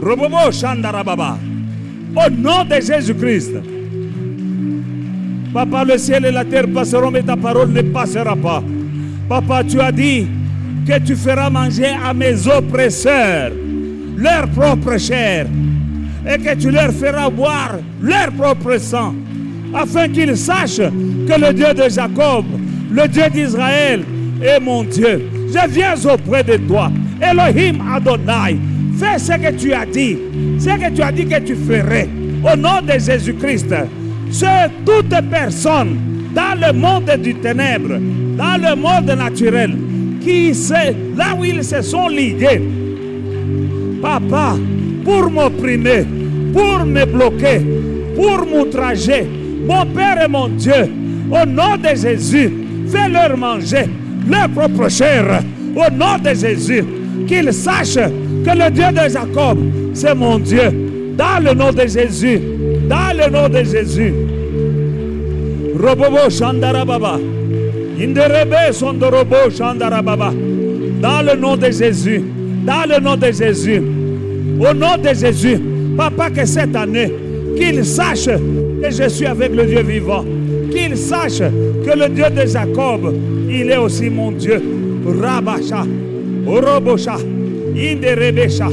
Robobo Shandarababa. Au nom de Jésus-Christ. Papa, le ciel et la terre passeront, mais ta parole ne passera pas. Papa, tu as dit que tu feras manger à mes oppresseurs leur propre chair et que tu leur feras boire leur propre sang, afin qu'ils sachent que le Dieu de Jacob, le Dieu d'Israël, est mon Dieu. Je viens auprès de toi, Elohim Adonai. Fais ce que tu as dit que tu ferais. Au nom de Jésus-Christ, sur toute personne dans le monde du ténèbre, dans le monde naturel, qui sait là où ils se sont ligués, Papa, pour m'opprimer, pour me bloquer, pour m'outrager, mon Père et mon Dieu, au nom de Jésus, fais-leur manger leur propre chair. Au nom de Jésus, qu'ils sachent que le Dieu de Jacob, c'est mon Dieu. Dans le nom de Jésus, dans le nom de Jésus. Robobo Shandarababa. Inderebe Sondorobo Shandarababa. Dans le nom de Jésus, dans le nom de Jésus, au nom de Jésus, Papa, que cette année, qu'ils sachent que je suis avec le Dieu vivant, qu'ils sachent que le Dieu de Jacob, il est aussi mon Dieu. Rabasha, Orobosha, Inderebesha,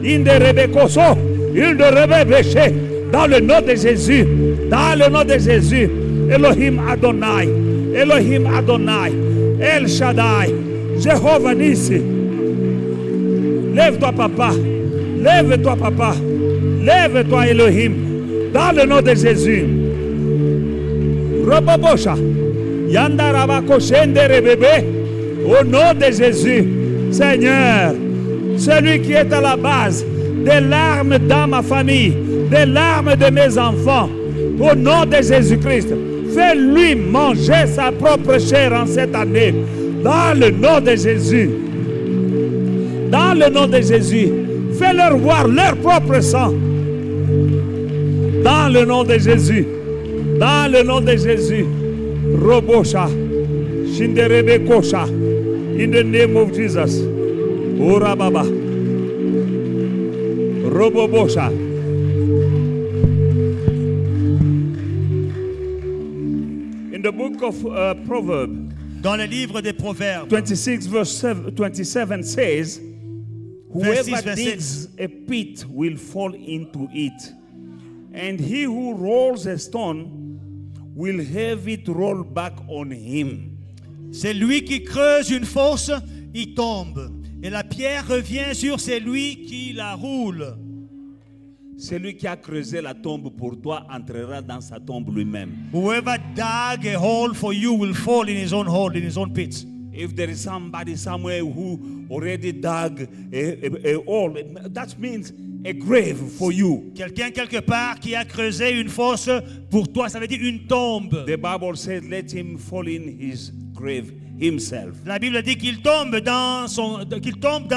Inderebekoso, Inderebeshe, dans le nom de Jésus, dans le nom de Jésus, Elohim Adonai, Elohim Adonai, El Shaddai, Jéhovah Nissi. Lève-toi, Papa, lève-toi, Papa, lève-toi, Elohim, dans le nom de Jésus. Robobosha, Yandarabako Shenderebebe, au nom de Jésus, Seigneur, celui qui est à la base des larmes dans ma famille, des larmes de mes enfants, au nom de Jésus-Christ, fais-lui manger sa propre chair en cette année, dans le nom de Jésus. Dans le nom de Jésus, fais-leur boire leur propre sang. Dans le nom de Jésus, dans le nom de Jésus, Robosha, Shinderebe Kosha, in the name of Jesus, Ora Baba, Robobosha. In the book of Proverbs, Dans le livre des Proverbes, 26 verse 27 says, whoever 26 verset. digs a pit will fall into it, and he who rolls a stone will have it roll back on him. c'est lui qui creuse une fosse, il tombe. Et la pierre revient sur celui qui la roule. Celui qui a creusé la tombe pour toi entrera dans sa tombe lui-même. Whoever dug a hole for you will fall in his own hole, in his own pit. If there is somebody somewhere who already dug a hole, that means a grave for you. Quelqu'un quelque part qui a creusé une fosse pour toi, ça veut dire une tombe. The Bible says, let him fall in his grave himself. La Bible dit qu'il tombe dans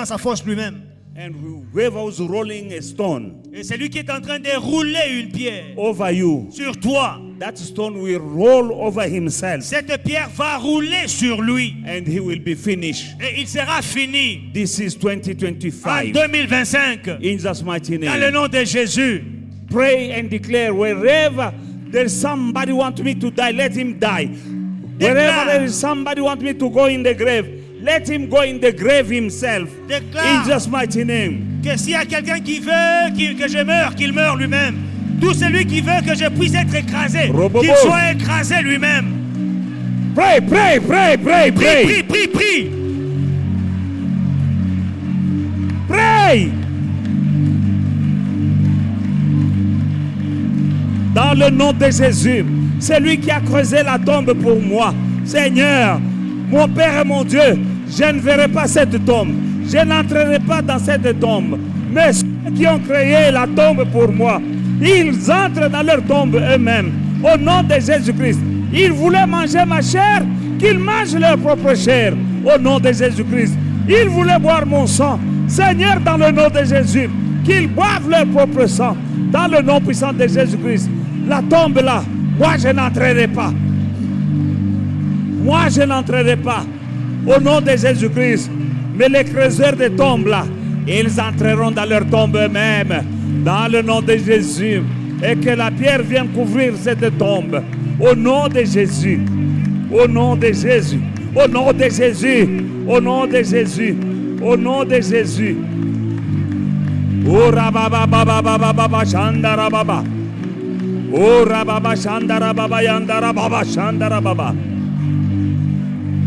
sa fosse lui-même. And whoever was rolling a stone Et c'est lui qui est en train de rouler une pierre over you, sur toi. that stone will roll over himself Cette pierre va rouler sur lui and he will be finished. et il sera fini This is en 2025. 2025. In Jesus' mighty Dans le name. nom de Jésus. Pray and declare, wherever there's somebody want me to die, let him die. Wherever there is somebody want me to go in the grave, let him go in the grave himself. Déclare In Jesus' mighty name. que s'il y a quelqu'un qui veut que je meure, qu'il meure lui-même. Tout celui qui veut que je puisse être écrasé, Robobo. qu'il soit écrasé lui-même. Pray, pray, pray, pray, Prie, pray. prie, prie, prie. Pray. Dans le nom de Jésus. C'est lui qui a creusé la tombe pour moi. Seigneur, mon Père et mon Dieu, je ne verrai pas cette tombe. Je n'entrerai pas dans cette tombe. Mais ceux qui ont créé la tombe pour moi, ils entrent dans leur tombe eux-mêmes. Au nom de Jésus-Christ. Ils voulaient manger ma chair, qu'ils mangent leur propre chair. Au nom de Jésus-Christ. Ils voulaient boire mon sang. Seigneur, dans le nom de Jésus, qu'ils boivent leur propre sang. Dans le nom puissant de Jésus-Christ. La tombe là, moi je n'entrerai pas. Moi je n'entrerai pas. Au nom de Jésus-Christ. Mais les creuseurs de tombes là, ils entreront dans leur tombe eux-mêmes. Dans le nom de Jésus. Et que la pierre vienne couvrir cette tombe. Au nom de Jésus. Au nom de Jésus. Au nom de Jésus. Au nom de Jésus. Au nom de Jésus. Oh rababa baba baba baba shandara baba. Oh rababa shandara baba yandara baba shandara baba.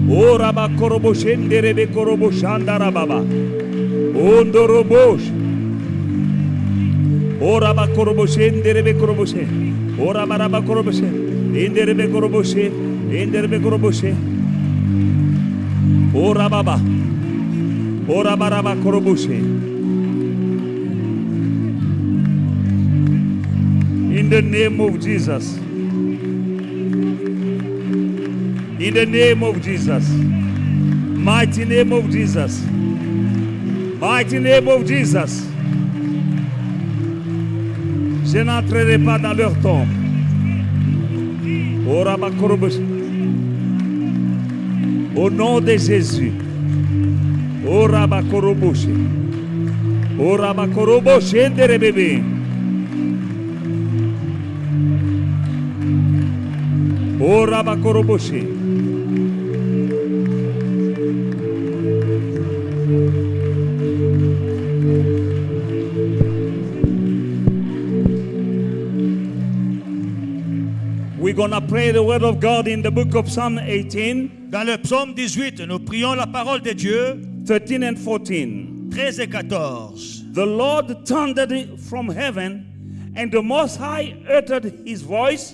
Oh rabba korobo shendere be korobo shandara baba. Oh ndorobosh. Oh rabba korobo shendere be korobo she. Oh rabba korobo she. Indere be korobo she. Indere be korobo she. Oh rababa. Oh rabba korobo she. In the name of Jesus. In the name of Jesus. Mighty name of Jesus. Mighty name of Jesus. Je n'entrerai pas dans leur tombe. Au nom de Jésus. Au rabakoroboche. Au rabakoroboche de bébé. Au rabakoroboche. We're going to pray the word of God in the book of Psalm 18. Dans le psaume 18, nous prions la parole de Dieu. 13 and 14. 13 et 14. The Lord thundered from heaven, and the Most High uttered his voice,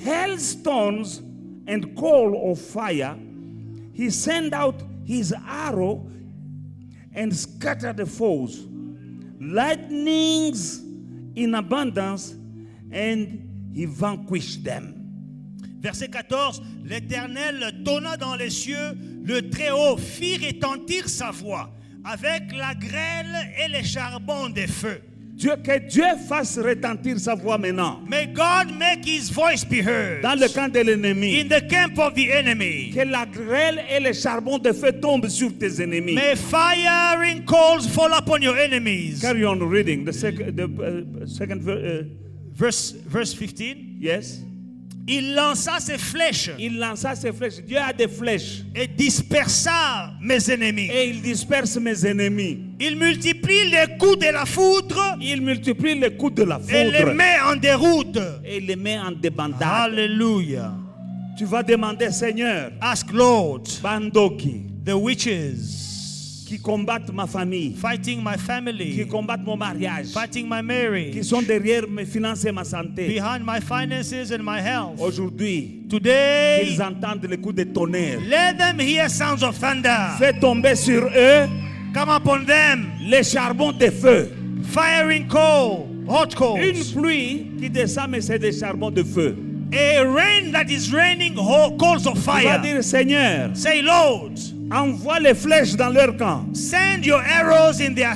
hailstones and coal of fire. He sent out his arrow and scattered the foes. Lightnings in abundance, and he vanquished them. Verset 14, l'Éternel tonna dans les cieux, le Très-Haut fit retentir sa voix, avec la grêle et les charbons des feux. Que Dieu fasse retentir sa voix maintenant. May God make his voice be heard. Dans le camp de l'ennemi. In the camp of the enemy. Que la grêle et les charbons de feu tombent sur tes ennemis. May firing coals fall upon your enemies. Carry on reading the second verse 15. Yes. Il lança ses flèches. Il lança ses flèches. Dieu a des flèches. Et dispersa mes ennemis. Et il disperse mes ennemis. Il multiplie les coups de la foudre. Il multiplie les coups de la foudre. Et les met en déroute. Et les met en débandade. Alléluia. Tu vas demander, Seigneur. Ask Lord. Bandoki. The witches. Qui combattent ma famille. Fighting my family. Qui combattent mon mariage. Fighting my marriage. Qui sont derrière mes finances et ma santé. Behind my finances and my health. Aujourd'hui. Today. Ils entendent les coups de tonnerre. Let them hear sounds of thunder. Fais tomber sur eux. Come upon them. Les charbons de feu. Firing coal. Hot coals. Une pluie qui descend, mais c'est des charbons de feu. A rain that is raining coals of fire. Tu vas dire, Seigneur. Say, Lord. Envoie les flèches dans leur camp. Send your arrows in their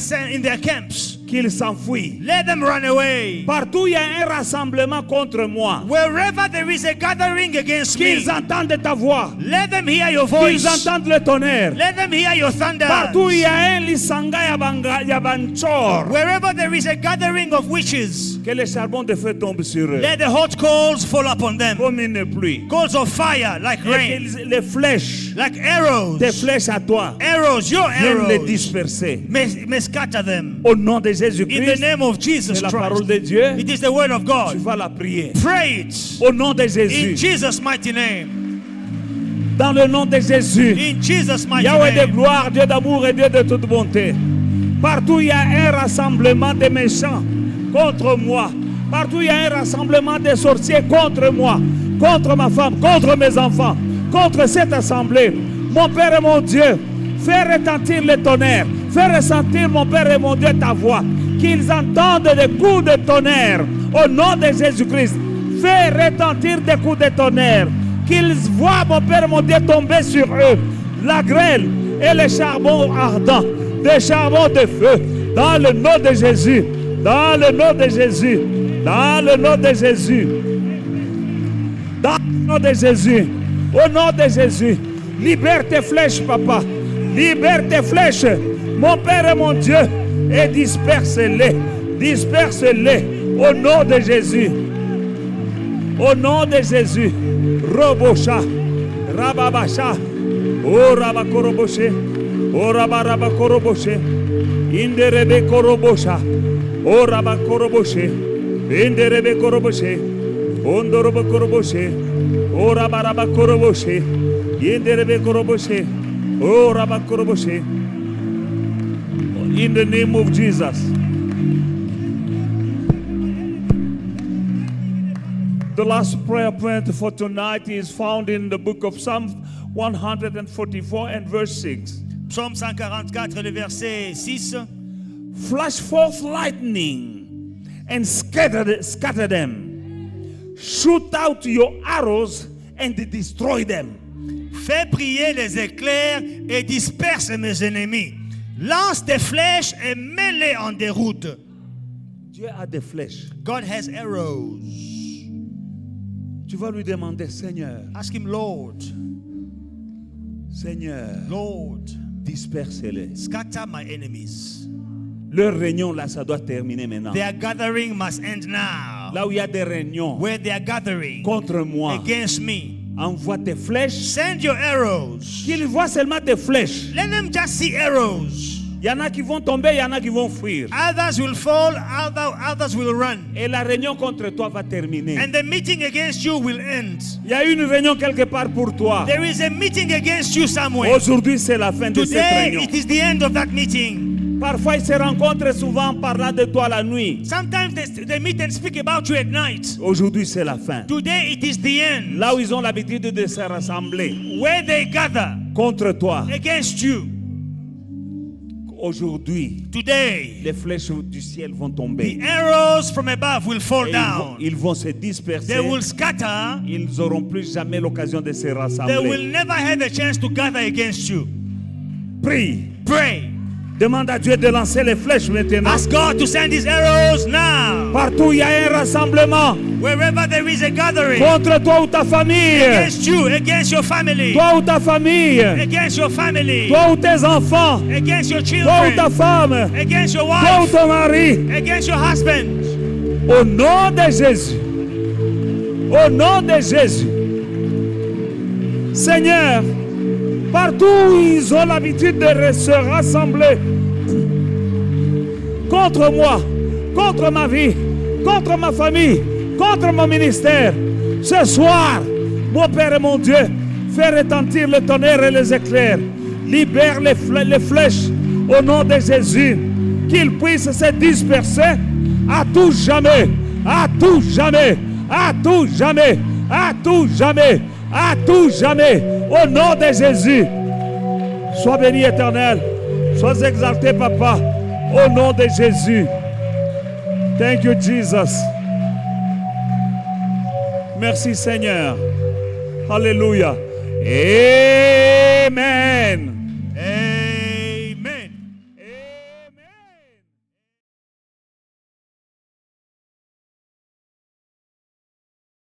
camps. Qu'ils s'enfuient. Let them run away. Partout il y a un rassemblement contre moi. Wherever there is a gathering against me. Qu'ils entendent ta voix. Let them hear your voice. Qu'ils entendent le tonnerre. Let them hear your thunder. Partout il y a un lisanga yabanchor. Wherever there is a gathering of witches. Que les charbons de feu tombent sur eux. Let the hot coals fall upon them. Comme une pluie. Coals of fire like rain. Les flèches. Like arrows. Des flèches à toi. Arrows, your arrows. Viens les disperser. May scatter them. Au nom de Jésus-Christ. In the name of Jesus c'est la Christ. parole de Dieu. It is the word of God. Tu vas la prier. Pray it. Au nom de Jésus. In Jesus' mighty name. Dans le nom de Jésus. In Jesus' mighty Yahweh name. de gloire, Dieu d'amour et Dieu de toute bonté. Partout il y a un rassemblement de méchants contre moi. Partout il y a un rassemblement des sorciers contre moi, contre ma femme, contre mes enfants, contre cette assemblée. Mon Père et mon Dieu, fais retentir le tonnerre. Fais ressentir, mon Père et mon Dieu, ta voix. Qu'ils entendent des coups de tonnerre au nom de Jésus-Christ. Fais retentir des coups de tonnerre. Qu'ils voient, mon Père et mon Dieu, tomber sur eux la grêle et le charbon ardent, des charbons de feu, dans le nom de Jésus. Dans le nom de Jésus. Dans le nom de Jésus. Dans le nom de Jésus. Au nom de Jésus. Libère tes flèches, papa. Libère tes flèches, mon Père et mon Dieu, et disperse-les. Disperse-les au nom de Jésus. Au nom de Jésus. Robosha, Rababasha, O Rabakoroboshe, O Rabarabakoroboshe, Inderebe Korobosha, O Rabakoroboshe, Inderebe Koroboshe, Ondorobo Koroboshe, O Rabarabakoroboshe, Inderebe Koroboshe, O Rabakoroboshe. In the name of Jesus. The last prayer point for tonight is found in the book of Psalm 144 and verse 6. Psaume 144, le verset 6. Flash forth lightning and scatter them. Shoot out your arrows and destroy them. Fais briller les éclairs et disperse mes ennemis. Lance tes flèches et mets-les en déroute. Dieu a des flèches. God has arrows. Tu vas lui demander, Seigneur, Ask him, Lord, Seigneur, Lord, disperse-les. scatter my enemies. Leur réunion là, ça doit terminer maintenant. Their gathering must end now. Là où il y a des réunions Where they are gathering contre moi, against me, envoie tes flèches. send your arrows. Qu'ils voient seulement tes flèches. Let them just see arrows. Il y en a qui vont tomber, il y en a qui vont fuir. Others will fall, others will run. Et la réunion contre toi va terminer. And the meeting against you will end. Il y a une réunion quelque part pour toi. There is a meeting against you somewhere. Aujourd'hui, c'est la fin de cette Today, réunion. it is the end of that meeting. Parfois, ils se rencontrent souvent en parlant de toi la nuit. Sometimes they meet and speak about you at night. Aujourd'hui, c'est la fin. Today, it is the end. Là où ils ont l'habitude de se rassembler Where they gather contre toi. against you. Aujourd'hui, Today, les flèches du ciel vont the tomber. arrows from above will fall Et down. ils vont se disperser. They will scatter. Ils n'auront plus jamais l'occasion de se They rassembler. will never have a chance to gather against you. Prie. Pray. Demande à Dieu de lancer les flèches maintenant. Ask God to send his arrows now. Partout il y a un rassemblement Wherever there is a gathering contre toi ou ta famille. against you, against your family, Toi ou ta famille. against your family, Toi ou tes enfants. against your Toi ou ta children, femme. against your Toi ou wife, ton mari. against your husband. Au nom de Jésus. Au nom de Jésus. Seigneur, partout où ils ont l'habitude de se rassembler contre moi, contre ma vie, contre ma famille, contre mon ministère, ce soir, mon Père et mon Dieu, fais retentir le tonnerre et les éclairs. Libère les flèches au nom de Jésus, qu'ils puissent se disperser à tout jamais, à tout jamais, à tout jamais, à tout jamais, à tout jamais, au nom de Jésus. Sois béni, Éternel. Sois exalté, Papa, au nom de Jésus. Thank you, Jesus. Merci, Seigneur. Alléluia. Et